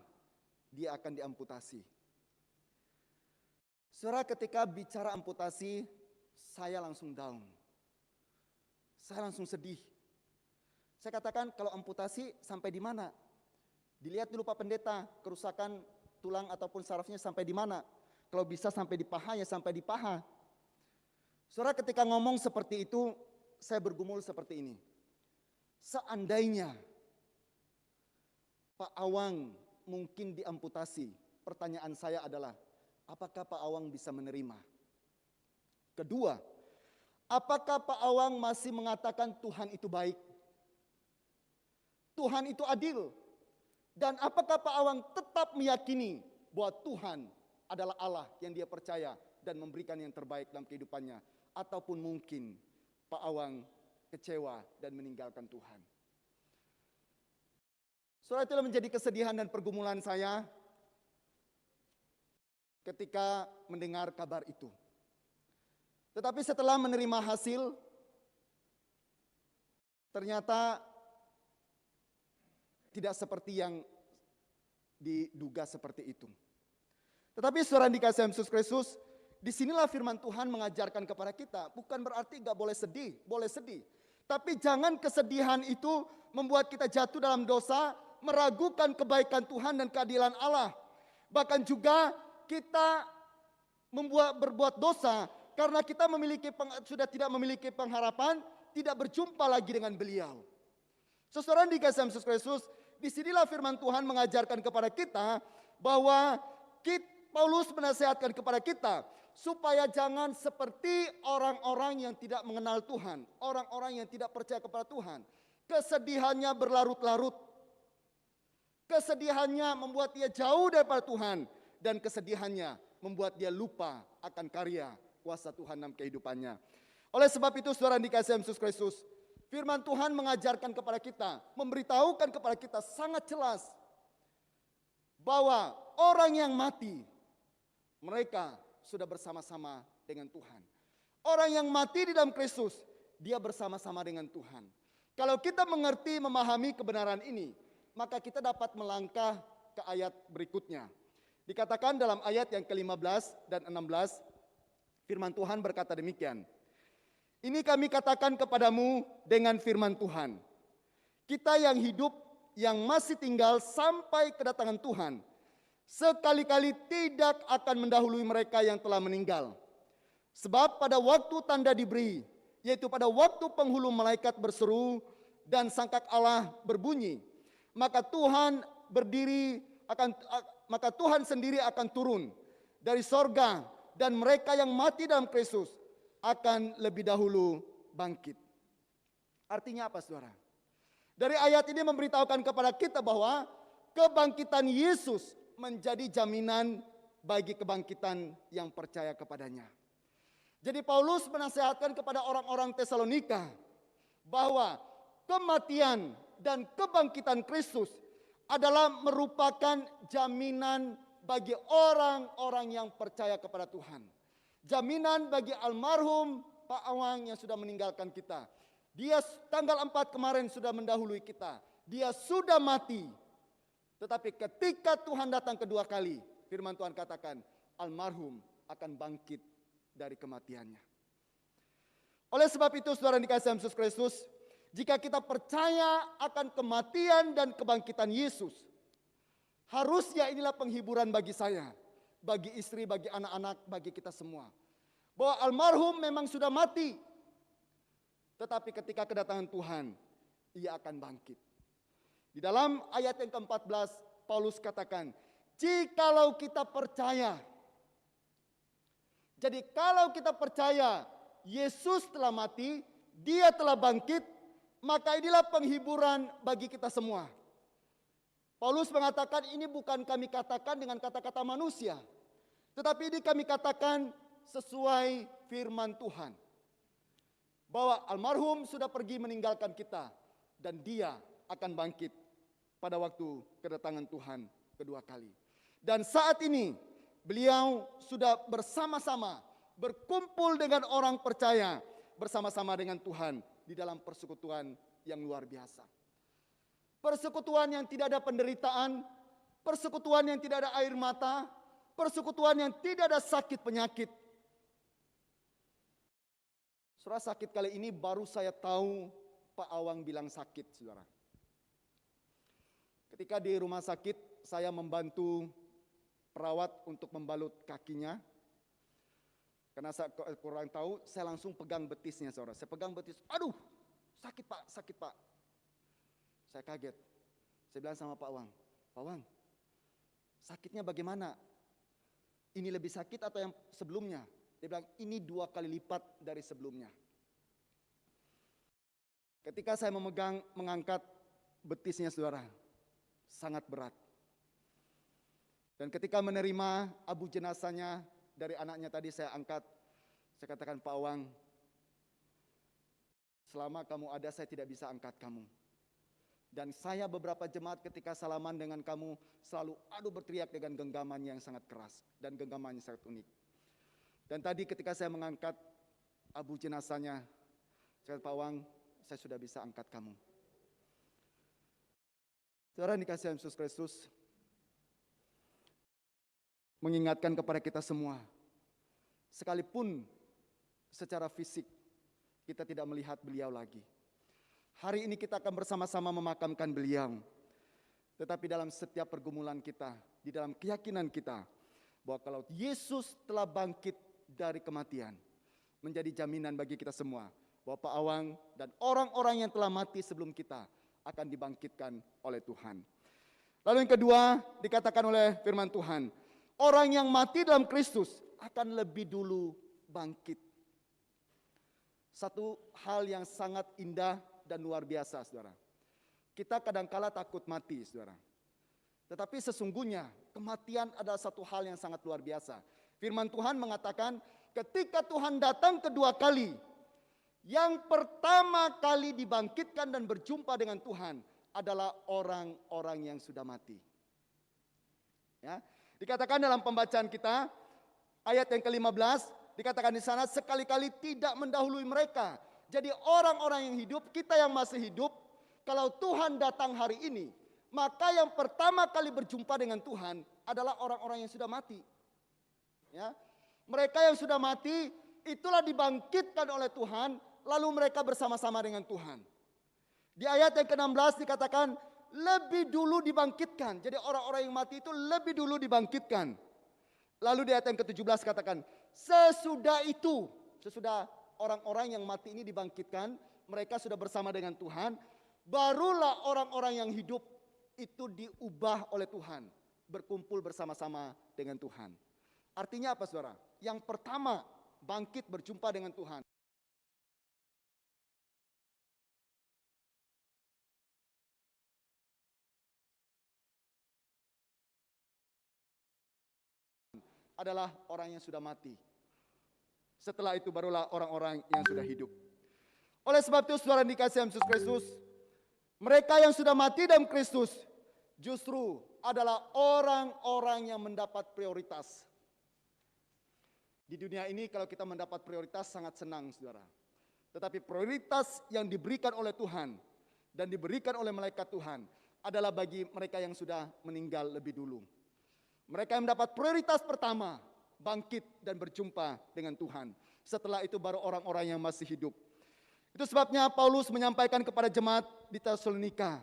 dia akan diamputasi. Saudara, ketika bicara amputasi, saya langsung down. Saya langsung sedih. Saya katakan, kalau amputasi sampai di mana? Dilihat dulu Pak Pendeta, kerusakan tulang ataupun sarafnya sampai di mana? Kalau bisa sampai di paha, ya sampai di paha. Saudara, ketika ngomong seperti itu, saya bergumul seperti ini. Seandainya Pak Awang mungkin diamputasi, pertanyaan saya adalah, apakah Pak Awang bisa menerima? Kedua, apakah Pak Awang masih mengatakan Tuhan itu baik? Tuhan itu adil? Dan apakah Pak Awang tetap meyakini bahwa Tuhan adalah Allah yang dia percaya dan memberikan yang terbaik dalam kehidupannya? Ataupun mungkin Pak Awang kecewa dan meninggalkan Tuhan? Saudara, itulah menjadi kesedihan dan pergumulan saya ketika mendengar kabar itu. Tetapi setelah menerima hasil, ternyata tidak seperti yang diduga seperti itu. Tetapi saudara dikasihi Yesus Kristus, disinilah firman Tuhan mengajarkan kepada kita, bukan berarti gak boleh sedih, boleh sedih. Tapi jangan kesedihan itu membuat kita jatuh dalam dosa, meragukan kebaikan Tuhan dan keadilan Allah. Bahkan juga kita berbuat dosa karena kita sudah tidak memiliki pengharapan, tidak berjumpa lagi dengan beliau. Saudara dikasihi Yesus Kristus, disinilah firman Tuhan mengajarkan kepada kita bahwa Paulus menasihatkan kepada kita supaya jangan seperti orang-orang yang tidak mengenal Tuhan, orang-orang yang tidak percaya kepada Tuhan. Kesedihannya berlarut-larut. Kesedihannya membuat dia jauh daripada Tuhan, dan kesedihannya membuat dia lupa akan karya kuasa Tuhan dalam kehidupannya. Oleh sebab itu saudara dikasihi Yesus Kristus, firman Tuhan mengajarkan kepada kita, memberitahukan kepada kita sangat jelas bahwa orang yang mati, mereka sudah bersama-sama dengan Tuhan. Orang yang mati di dalam Kristus, dia bersama-sama dengan Tuhan. Kalau kita mengerti, memahami kebenaran ini, maka kita dapat melangkah ke ayat berikutnya. Dikatakan dalam ayat yang ke-15 dan 16, firman Tuhan berkata demikian. Ini kami katakan kepadamu dengan firman Tuhan. Kita yang hidup, yang masih tinggal sampai kedatangan Tuhan, sekali-kali tidak akan mendahului mereka yang telah meninggal. Sebab pada waktu tanda diberi, yaitu pada waktu penghulu malaikat berseru dan sangkak Allah berbunyi, maka Tuhan sendiri akan turun dari sorga, dan mereka yang mati dalam Kristus akan lebih dahulu bangkit. Artinya apa, saudara? Dari ayat ini memberitahukan kepada kita bahwa kebangkitan Yesus menjadi jaminan bagi kebangkitan yang percaya kepadanya. Jadi Paulus menasihatkan kepada orang-orang Tesalonika bahwa kematian dan kebangkitan Kristus adalah merupakan jaminan bagi orang-orang yang percaya kepada Tuhan. Jaminan bagi almarhum Pak Awang yang sudah meninggalkan kita. Dia tanggal 4 kemarin sudah mendahului kita. Dia sudah mati. Tetapi ketika Tuhan datang kedua kali, firman Tuhan katakan, almarhum akan bangkit dari kematiannya. Oleh sebab itu, saudara yang dikasihi Yesus Kristus, jika kita percaya akan kematian dan kebangkitan Yesus, harusnya inilah penghiburan bagi saya, bagi istri, bagi anak-anak, bagi kita semua. Bahwa almarhum memang sudah mati, tetapi ketika kedatangan Tuhan, ia akan bangkit. Di dalam ayat yang ke-14, Paulus katakan, jikalau kita percaya. Jadi kalau kita percaya Yesus telah mati, Dia telah bangkit, maka inilah penghiburan bagi kita semua. Paulus mengatakan ini bukan kami katakan dengan kata-kata manusia, tetapi ini kami katakan sesuai firman Tuhan. Bahwa almarhum sudah pergi meninggalkan kita, dan Dia akan bangkit pada waktu kedatangan Tuhan kedua kali. Dan saat ini beliau sudah bersama-sama berkumpul dengan orang percaya, bersama-sama dengan Tuhan di dalam persekutuan yang luar biasa. Persekutuan yang tidak ada penderitaan, persekutuan yang tidak ada air mata, persekutuan yang tidak ada sakit penyakit. Saudara, sakit kali ini baru saya tahu Pak Awang bilang sakit, saudara. Ketika di rumah sakit, saya membantu perawat untuk membalut kakinya. Karena saya kurang tahu, saya langsung pegang betisnya, saudara. Saya pegang betis, aduh, sakit pak. Saya kaget. Saya bilang sama Pak Awang, Pak Awang, sakitnya bagaimana? Ini lebih sakit atau yang sebelumnya? Dia bilang, ini 2 kali lipat dari sebelumnya. Ketika saya mengangkat betisnya, saudara, sangat berat. Dan ketika menerima abu jenazahnya dari anaknya tadi saya angkat, saya katakan, Pak Awang, selama kamu ada saya tidak bisa angkat kamu. Dan saya beberapa jemaat ketika salaman dengan kamu selalu berteriak dengan genggaman yang sangat keras dan genggaman yang sangat unik. Dan tadi ketika saya mengangkat abu jenazahnya, saya kata, Pak Awang, saya sudah bisa angkat kamu. Saudara dikasihi Yesus Kristus, mengingatkan kepada kita semua, sekalipun secara fisik kita tidak melihat beliau lagi. Hari ini kita akan bersama-sama memakamkan beliau. Tetapi dalam setiap pergumulan kita, di dalam keyakinan kita, bahwa kalau Yesus telah bangkit dari kematian, menjadi jaminan bagi kita semua, bahwa Pak Awang dan orang-orang yang telah mati sebelum kita akan dibangkitkan oleh Tuhan. Lalu yang kedua, dikatakan oleh firman Tuhan, orang yang mati dalam Kristus akan lebih dulu bangkit. Satu hal yang sangat indah dan luar biasa, saudara. Kita kadangkala takut mati, saudara. Tetapi sesungguhnya kematian adalah satu hal yang sangat luar biasa. Firman Tuhan mengatakan ketika Tuhan datang kedua kali, yang pertama kali dibangkitkan dan berjumpa dengan Tuhan adalah orang-orang yang sudah mati. Ya, dikatakan dalam pembacaan kita ayat yang ke-15, dikatakan di sana sekali-kali tidak mendahului mereka. Jadi orang-orang yang hidup, kita yang masih hidup, kalau Tuhan datang hari ini, maka yang pertama kali berjumpa dengan Tuhan adalah orang-orang yang sudah mati. Ya, mereka yang sudah mati itulah dibangkitkan oleh Tuhan, lalu mereka bersama-sama dengan Tuhan. Di ayat yang ke-16 dikatakan lebih dulu dibangkitkan. Jadi orang-orang yang mati itu lebih dulu dibangkitkan. Lalu di ayat yang ke-17 katakan sesudah itu, sesudah orang-orang yang mati ini dibangkitkan, mereka sudah bersama dengan Tuhan, barulah orang-orang yang hidup itu diubah oleh Tuhan, berkumpul bersama-sama dengan Tuhan. Artinya apa saudara? Yang pertama, bangkit berjumpa dengan Tuhan. Adalah orang yang sudah mati. Setelah itu barulah orang-orang yang sudah hidup. Oleh sebab itu saudara dikasihi Yesus Kristus, mereka yang sudah mati dalam Kristus justru adalah orang-orang yang mendapat prioritas. Di dunia ini kalau kita mendapat prioritas sangat senang saudara. Tetapi prioritas yang diberikan oleh Tuhan dan diberikan oleh malaikat Tuhan adalah bagi mereka yang sudah meninggal lebih dulu. Mereka yang mendapat prioritas pertama, bangkit dan berjumpa dengan Tuhan. Setelah itu baru orang-orang yang masih hidup. Itu sebabnya Paulus menyampaikan kepada jemaat di Tesalonika,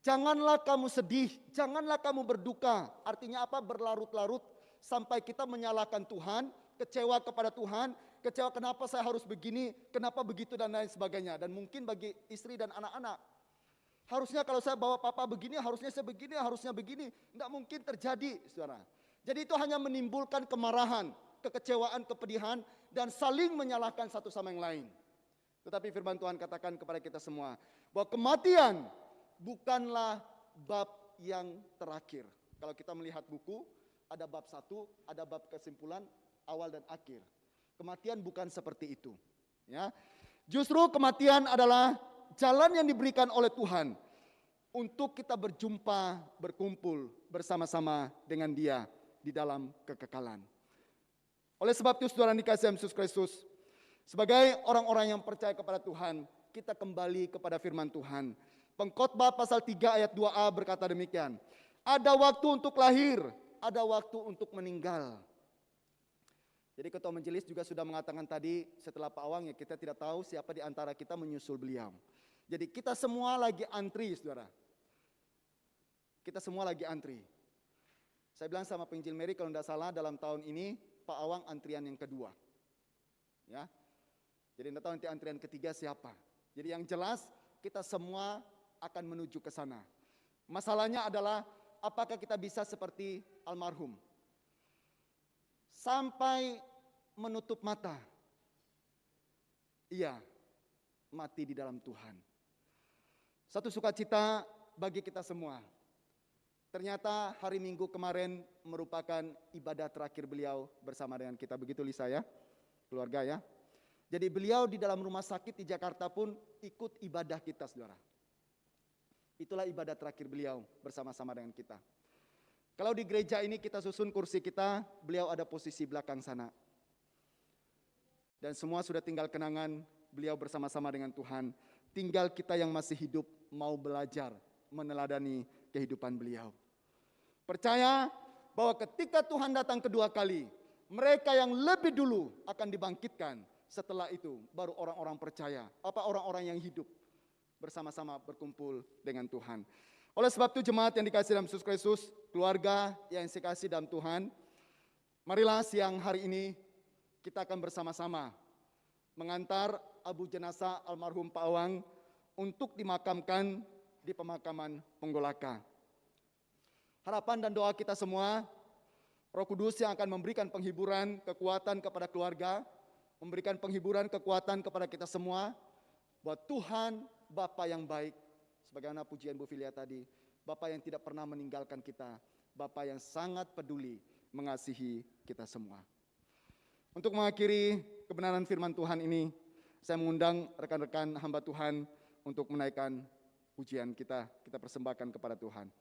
janganlah kamu sedih, janganlah kamu berduka. Artinya apa? Berlarut-larut sampai kita menyalahkan Tuhan, kecewa kepada Tuhan, kecewa kenapa saya harus begini, kenapa begitu dan lain sebagainya. Dan mungkin bagi istri dan anak-anak, harusnya kalau saya bawa papa begini, harusnya saya begini, harusnya begini. Tidak mungkin terjadi, saudara. Jadi itu hanya menimbulkan kemarahan, kekecewaan, kepedihan, dan saling menyalahkan satu sama yang lain. Tetapi firman Tuhan katakan kepada kita semua, bahwa kematian bukanlah bab yang terakhir. Kalau kita melihat buku, ada bab 1, ada bab kesimpulan, awal dan akhir. Kematian bukan seperti itu. Ya, justru kematian adalah jalan yang diberikan oleh Tuhan untuk kita berjumpa, berkumpul bersama-sama dengan Dia di dalam kekekalan. Oleh sebab itu saudara dikasihi Yesus Kristus, sebagai orang-orang yang percaya kepada Tuhan, kita kembali kepada firman Tuhan. Pengkhotbah pasal 3 ayat 2a berkata demikian, ada waktu untuk lahir, ada waktu untuk meninggal. Jadi ketua majelis juga sudah mengatakan tadi setelah Pak Awang, ya kita tidak tahu siapa di antara kita menyusul beliau. Jadi kita semua lagi antri saudara. Kita semua lagi antri. Saya bilang sama penginjil Mary kalau tidak salah dalam tahun ini Pak Awang antrian yang kedua. Ya. Jadi tidak tahu nanti antrian ketiga siapa. Jadi yang jelas kita semua akan menuju ke sana. Masalahnya adalah apakah kita bisa seperti almarhum? Sampai menutup mata. Iya, mati di dalam Tuhan. Satu sukacita bagi kita semua. Ternyata hari Minggu kemarin merupakan ibadah terakhir beliau bersama dengan kita. Begitu Lisa ya, keluarga ya. Jadi beliau di dalam rumah sakit di Jakarta pun ikut ibadah kita saudara. Itulah ibadah terakhir beliau bersama-sama dengan kita. Kalau di gereja ini kita susun kursi kita, beliau ada posisi belakang sana. Dan semua sudah tinggal kenangan beliau bersama-sama dengan Tuhan. Tinggal kita yang masih hidup mau belajar meneladani kehidupan beliau. Percaya bahwa ketika Tuhan datang kedua kali, mereka yang lebih dulu akan dibangkitkan. Setelah itu baru orang-orang percaya, orang-orang yang hidup bersama-sama berkumpul dengan Tuhan. Oleh sebab itu jemaat yang dikasihi dalam Yesus Kristus, keluarga yang saya kasih dalam Tuhan, marilah siang hari ini kita akan bersama-sama mengantar abu jenazah almarhum Pak Awang untuk dimakamkan di pemakaman Penggolaka. Harapan dan doa kita semua, Roh Kudus yang akan memberikan penghiburan, kekuatan kepada keluarga, memberikan penghiburan, kekuatan kepada kita semua, bahwa Tuhan Bapa yang baik, sebagaimana pujian Bu Filia tadi, Bapa yang tidak pernah meninggalkan kita, Bapa yang sangat peduli mengasihi kita semua. Untuk mengakhiri kebenaran firman Tuhan ini, saya mengundang rekan-rekan hamba Tuhan untuk menaikkan pujian kita persembahkan kepada Tuhan.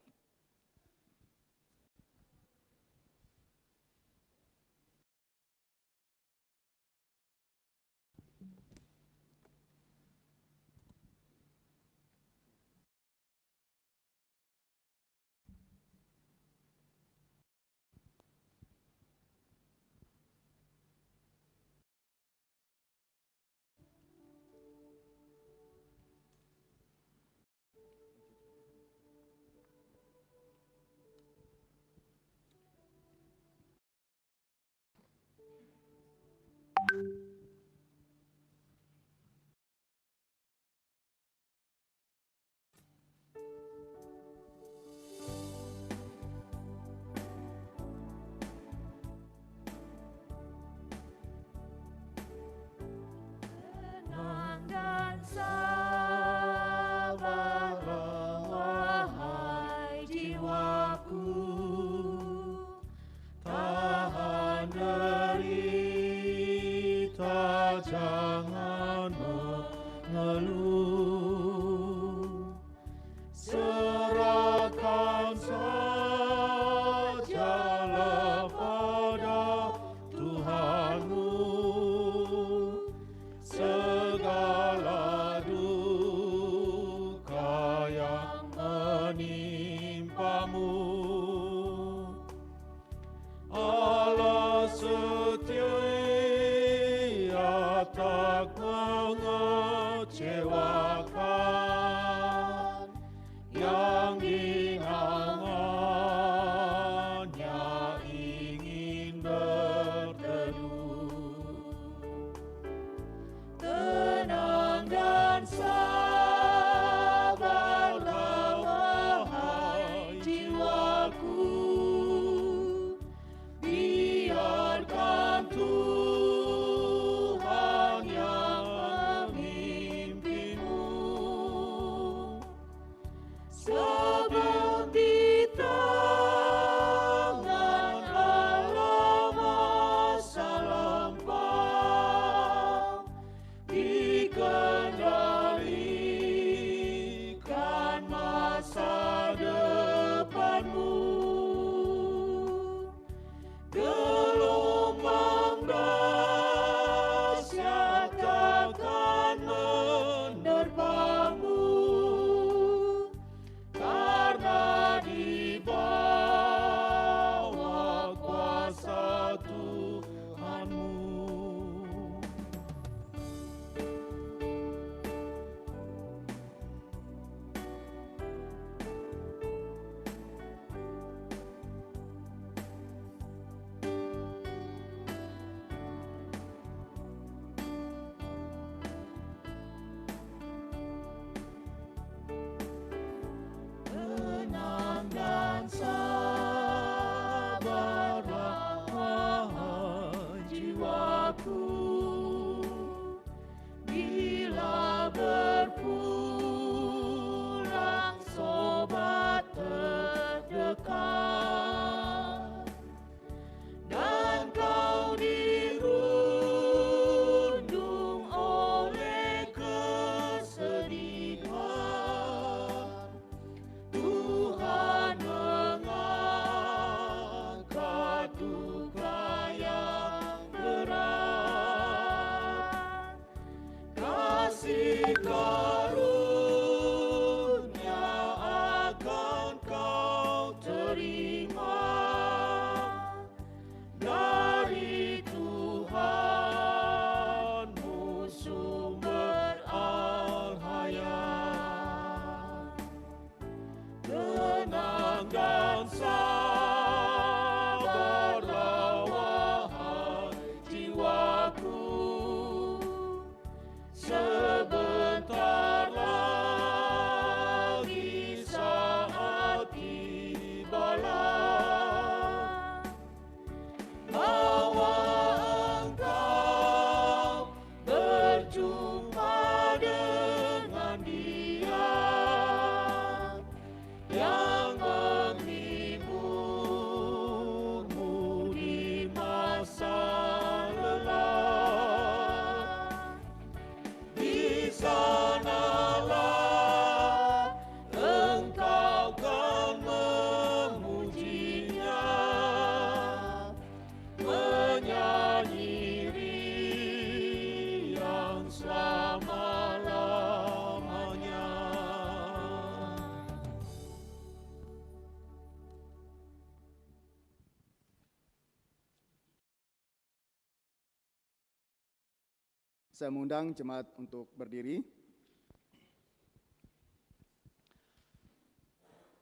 Saya mengundang jemaat untuk berdiri.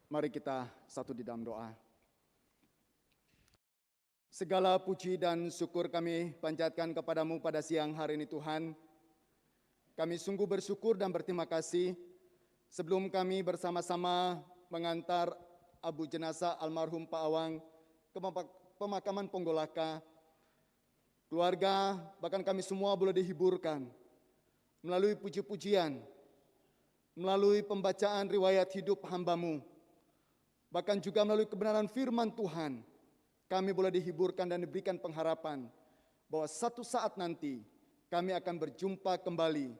Mari kita satu di dalam doa. Segala puji dan syukur kami panjatkan kepadamu pada siang hari ini Tuhan. Kami sungguh bersyukur dan berterima kasih sebelum kami bersama-sama mengantar abu jenazah almarhum Pak Awang ke pemakaman Ponggolaka. Keluarga, bahkan kami semua boleh dihiburkan melalui puji-pujian, melalui pembacaan riwayat hidup hamba-Mu, bahkan juga melalui kebenaran firman Tuhan, kami boleh dihiburkan dan diberikan pengharapan bahwa satu saat nanti kami akan berjumpa kembali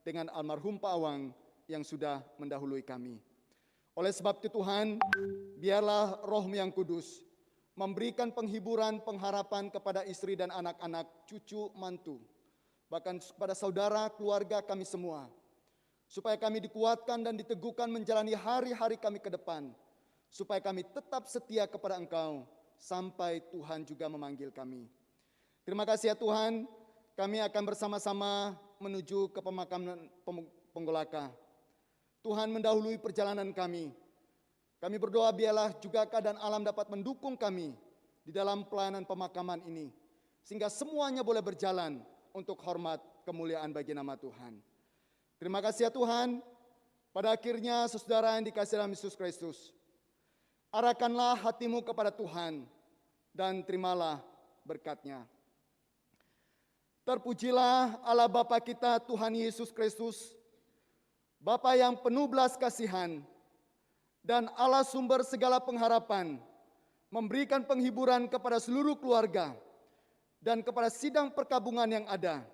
dengan almarhum Pak Awang yang sudah mendahului kami. Oleh sebab itu Tuhan, biarlah Roh-Mu yang kudus memberikan penghiburan, pengharapan kepada istri dan anak-anak, cucu, mantu, bahkan kepada saudara, keluarga kami semua, supaya kami dikuatkan dan diteguhkan menjalani hari-hari kami ke depan, supaya kami tetap setia kepada Engkau, sampai Tuhan juga memanggil kami. Terima kasih ya Tuhan, kami akan bersama-sama menuju ke pemakaman Ponggolaka. Tuhan mendahului perjalanan kami. Kami berdoa biarlah juga keadaan alam dapat mendukung kami di dalam pelayanan pemakaman ini, sehingga semuanya boleh berjalan untuk hormat kemuliaan bagi nama Tuhan. Terima kasih ya Tuhan. Pada akhirnya saudara yang dikasihi dalam Yesus Kristus, arahkanlah hatimu kepada Tuhan dan terimalah berkat-Nya. Terpujilah Allah Bapa kita Tuhan Yesus Kristus, Bapa yang penuh belas kasihan dan Allah sumber segala pengharapan, memberikan penghiburan kepada seluruh keluarga dan kepada sidang perkabungan yang ada,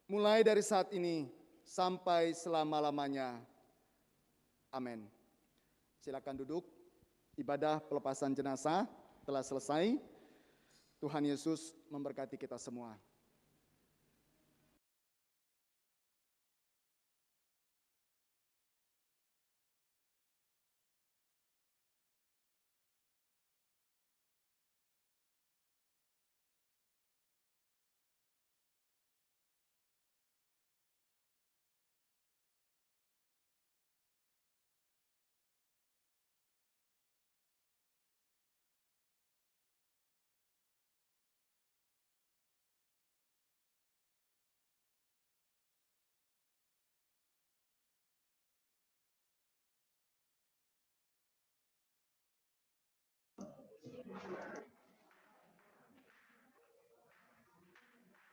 mulai dari saat ini sampai selama-lamanya. Amin. Silakan duduk. Ibadah pelepasan jenazah telah selesai. Tuhan Yesus memberkati kita semua.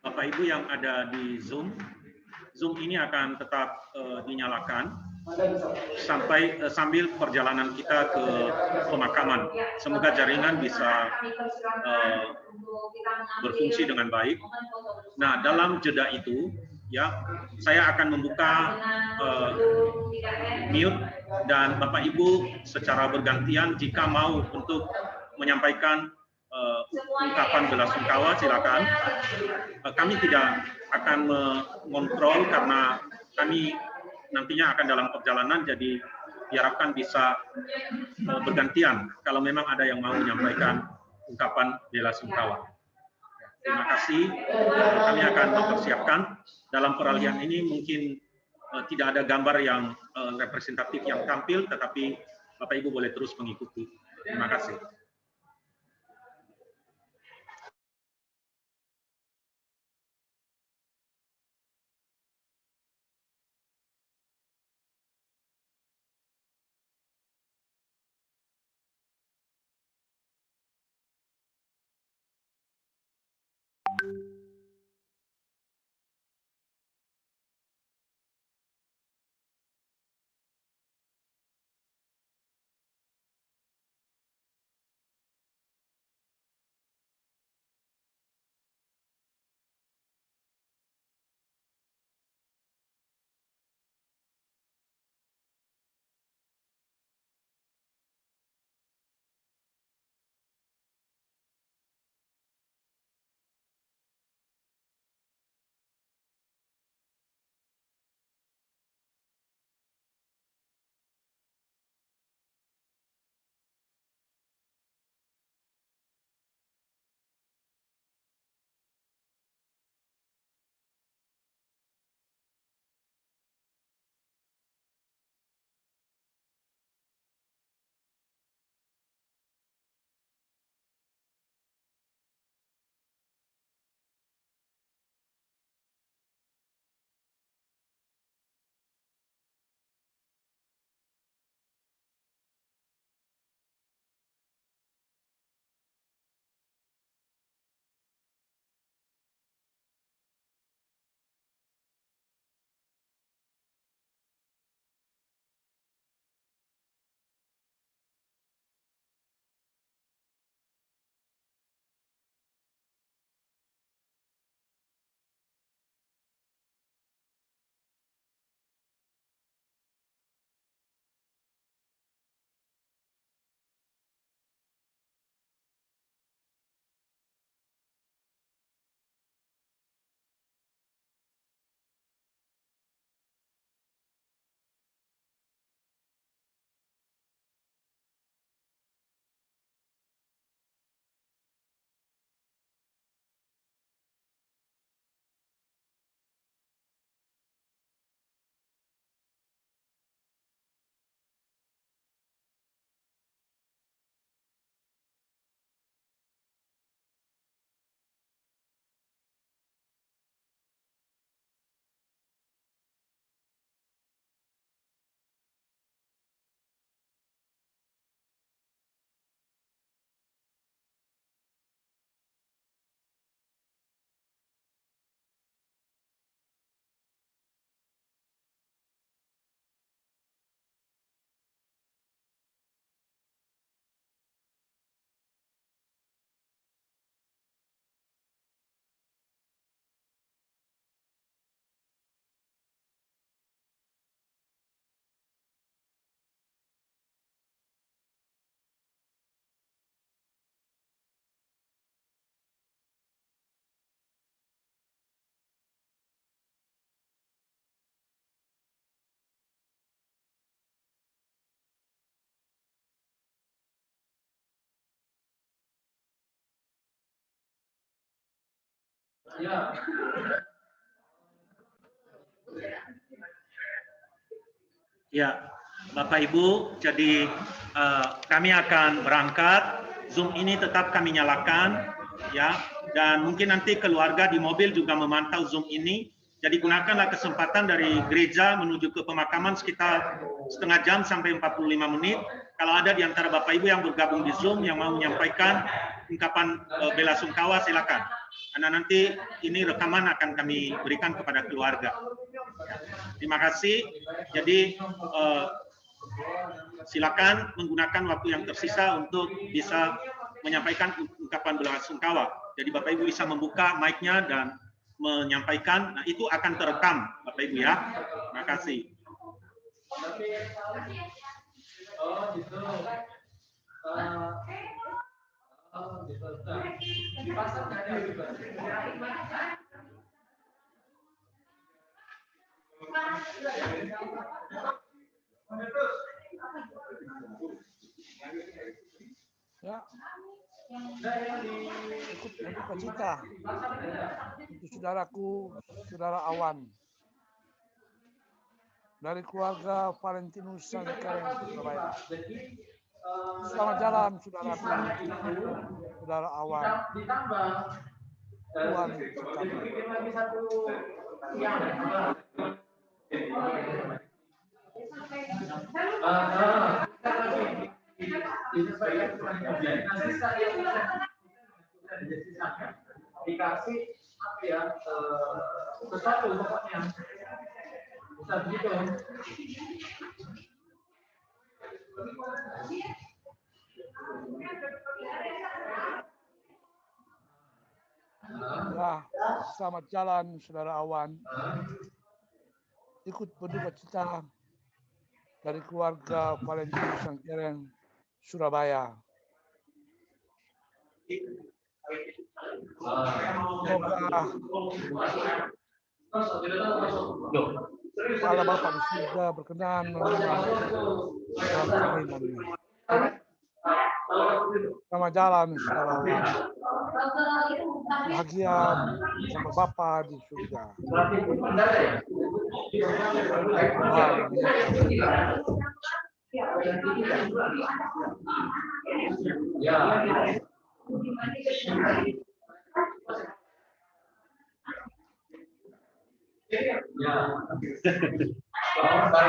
Bapak Ibu yang ada di Zoom ini akan tetap dinyalakan sambil perjalanan kita ke pemakaman. Semoga jaringan bisa berfungsi dengan baik. Nah, dalam jeda itu, ya, saya akan membuka mute dan Bapak Ibu secara bergantian jika mau untuk menyampaikan ungkapan belasungkawa, silakan. Kami tidak akan mengontrol karena kami nantinya akan dalam perjalanan, jadi diharapkan bisa bergantian kalau memang ada yang mau menyampaikan ungkapan belasungkawa. Terima kasih. Kami akan mempersiapkan dalam peralihan ini mungkin tidak ada gambar yang representatif yang tampil, tetapi Bapak Ibu boleh terus mengikuti. Terima kasih. Ya, Bapak Ibu, jadi kami akan berangkat. Zoom ini tetap kami nyalakan, ya. Dan mungkin nanti keluarga di mobil juga memantau Zoom ini. Jadi gunakanlah kesempatan dari gereja menuju ke pemakaman sekitar setengah jam sampai 45 menit. Kalau ada di antara Bapak Ibu yang bergabung di Zoom yang mau menyampaikan ungkapan bela sungkawa, silakan. Karena nanti ini rekaman akan kami berikan kepada keluarga. Terima kasih. Jadi silakan menggunakan waktu yang tersisa untuk bisa menyampaikan ungkapan bela sungkawa. Jadi Bapak Ibu bisa membuka mic-nya dan menyampaikan. Nah, itu akan terekam, Bapak Ibu ya. Terima kasih. Ya, ikut berduka cita untuk saudaraku, saudara Awan dari keluarga Valentinus Sangkaren Surabaya. Selamat jalan saudaraku, saudara Awan. Tuhan dikasih apa ya sesuatu pokoknya bisa begitu. Ya, selamat jalan saudara Awan. Ikut berduka cita dari keluarga Valentinus Sangkaren Surabaya. Semoga Kepala Bapak di surga berkenan menerima dalam keringannya. Selamat jalan saudara Awan. Bahagia sama Bapa di surga.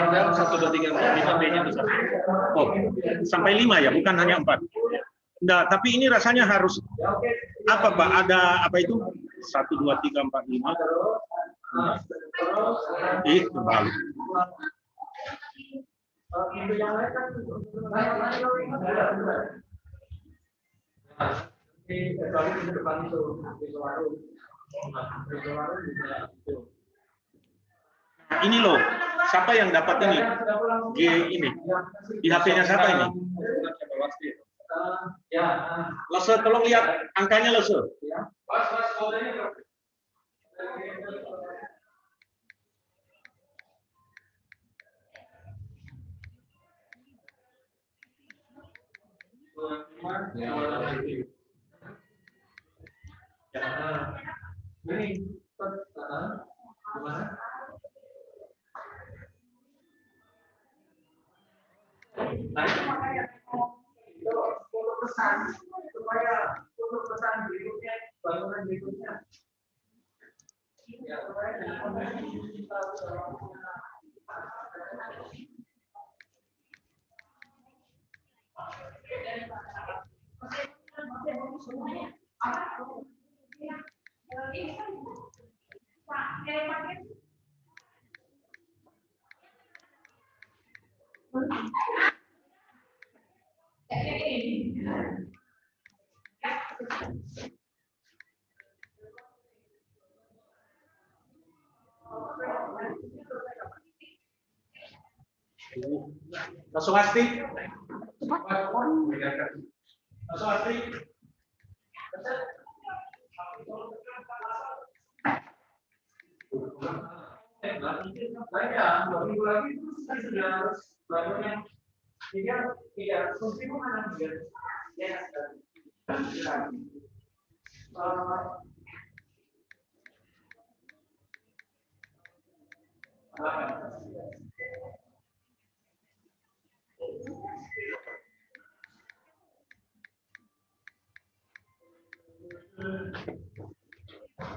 Jam 1, 2, 3, 4, 5 B-nya bisa. Oh, sampai 5 ya, bukan hanya 4. Enggak, tapi ini rasanya harus apa Pak? Ada apa itu? 1, 2, 3, 4, 5. Kembali. Ini loh, siapa yang dapat ini? G ini. Di HP-nya siapa ini? Lose, tolong lihat angkanya Lose. Pesan supaya untuk pesan berikutnya, bangunan berikutnya. Ya, supaya kita Langsung Asti. Langsung Asti. Banyak, 2 minggu lagi itu sudah banyak yang tidak fungsi mana dia ya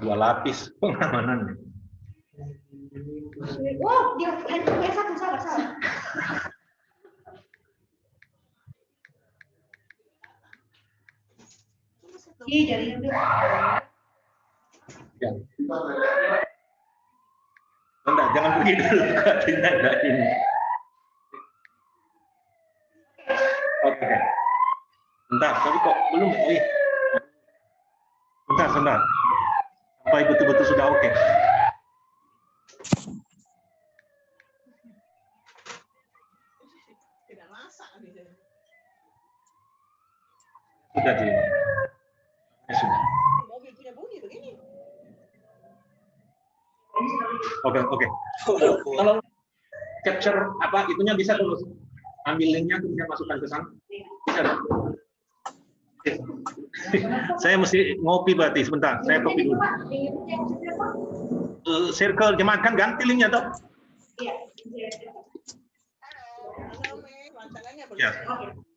Dua lapis pengamanan. Wow, dia handphone gue satu, salah. Iya, dari dulu. Ya. Bentar, jangan pergi dulu, artinya ada ini. Oke. Bentar, tapi kok belum? Bentar. Sampai betul-betul sudah oke. Sudah di. Ya, sudah. Oke. Kalau capture apa itunya bisa terus ambil linknya kemudian masukkan ke sana. Bisa dong? Oke. Saya mesti ngopi berarti sebentar. Saya kopi dulu. Circle jemaat kan ganti linknya toh? Ya.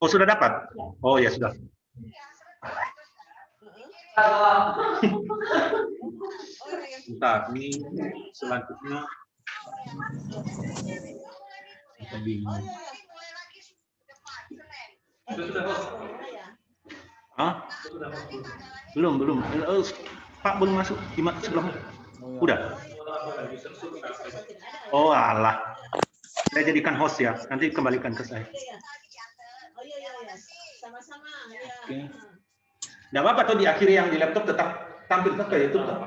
Oh sudah dapat? Oh ya sudah. Bentar, ini selanjutnya bingung. Hah? Belum. Pak belum masuk. Gimana sebelumnya? Udah. Oh alah. Saya jadikan host ya. Nanti kembalikan ke saya. Sama-sama. Oke. Nggak apa-apa tuh di akhir yang di laptop tetap tampil tetap kayak itu tetap.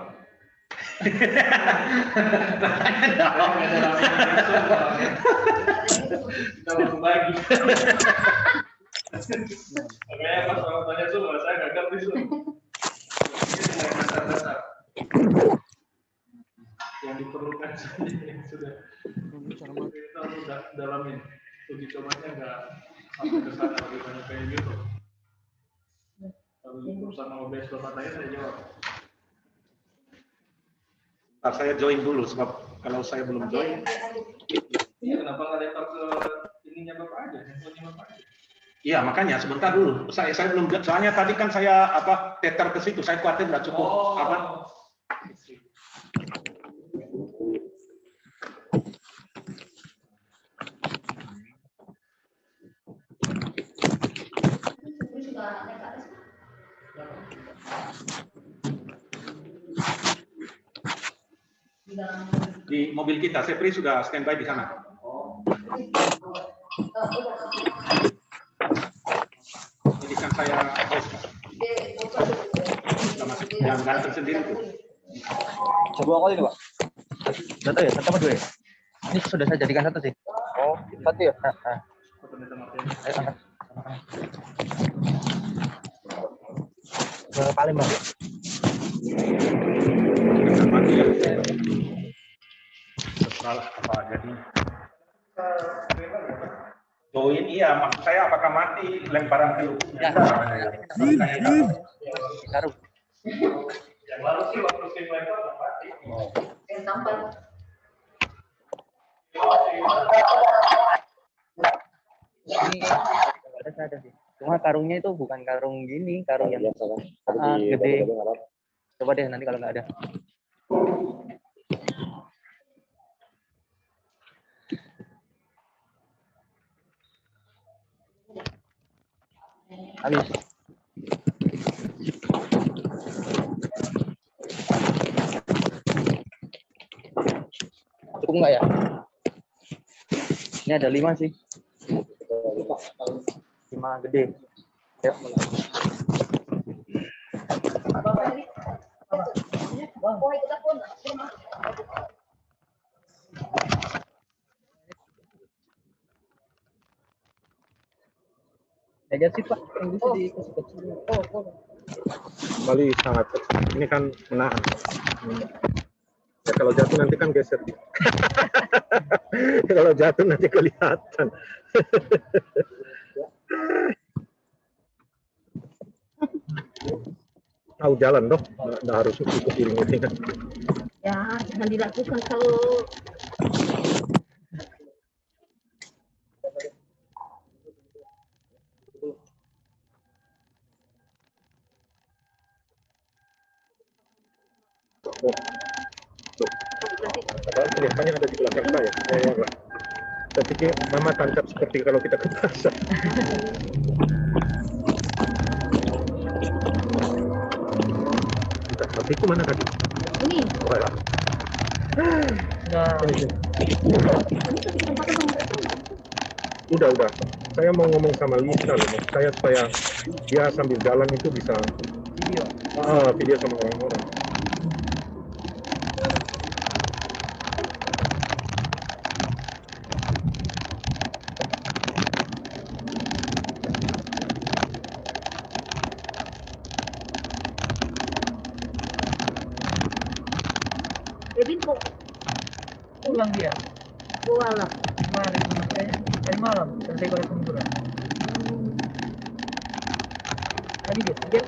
Kalau bagi. Makanya pas orang tanya semua saya nggak ngerti tuh. Yang diperlukan sudah dalamin. Uji cobanya nggak sampai ke sana lebih banyak kayak gitu. Kalau urusan OBS katanya saya jawab. Saya join dulu sebab kalau saya belum join. Iya, kenapa nggak lempar ke ininya Bapak aja, handphonenya Bapak aja? Iya, makanya sebentar dulu. Saya belum, soalnya tadi kan saya tether ke situ. Saya khawatir nggak cukup di mobil kita. Sepri sudah standby di sana. Jadi kan saya yang ganteng sendiri tuh. Dua kali nih Pak. Satu ya, satu apa dua ya? Ini sudah saya jadikan satu sih. Oh, satu ya. Ayo angkat. Ke Palembang. Salah apa jadi join iya, maksud saya apakah mati lemparan ke ya. Taruh. Yang lalu sih waktu tim lempar mati. Yang tampak. Ini ada sih. Cuma karungnya itu bukan karung gini, karung yang gede. Coba deh nanti kalau nggak ada. Habis. Cukup nggak ya? Ini ada 5 sih. 5 gede. Yuk. Aja sih Pak, yang bisa dikasih kecil. Bali sangat kecil. Ini kan menahan. Ya, kalau jatuh nanti kan geser. Kalau jatuh nanti kelihatan. Tahu jalan dong, nggak harus ikut iring-iringan. Ya, jangan dilakukan kalau Padahal kelihatannya ada di belakang saya. Saya pikir mama tangkap seperti kalau kita ke pasar. Tapi itu mana tadi? Ini. Oh, ya. Udah. Saya mau ngomong sama Lisa loh. Saya supaya dia sambil jalan itu bisa video sama orang-orang. Kevin kok pulang dia? pulang Kemarin, dari malam, selesai pada kuburan. Tadi dia tidur.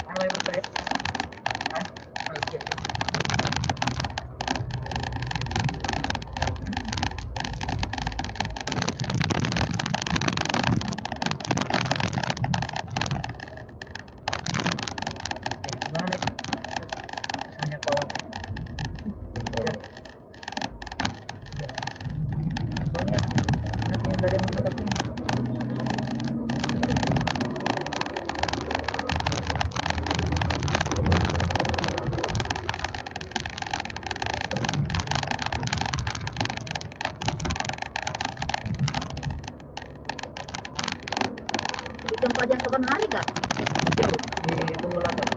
Apa yang bertanya? di tempat yang kapan hari kak? Di Bungulakan.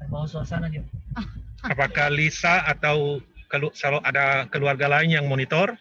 Terbawa suasana dia. Apakah Lisa atau kalau ada keluarga lain yang monitor?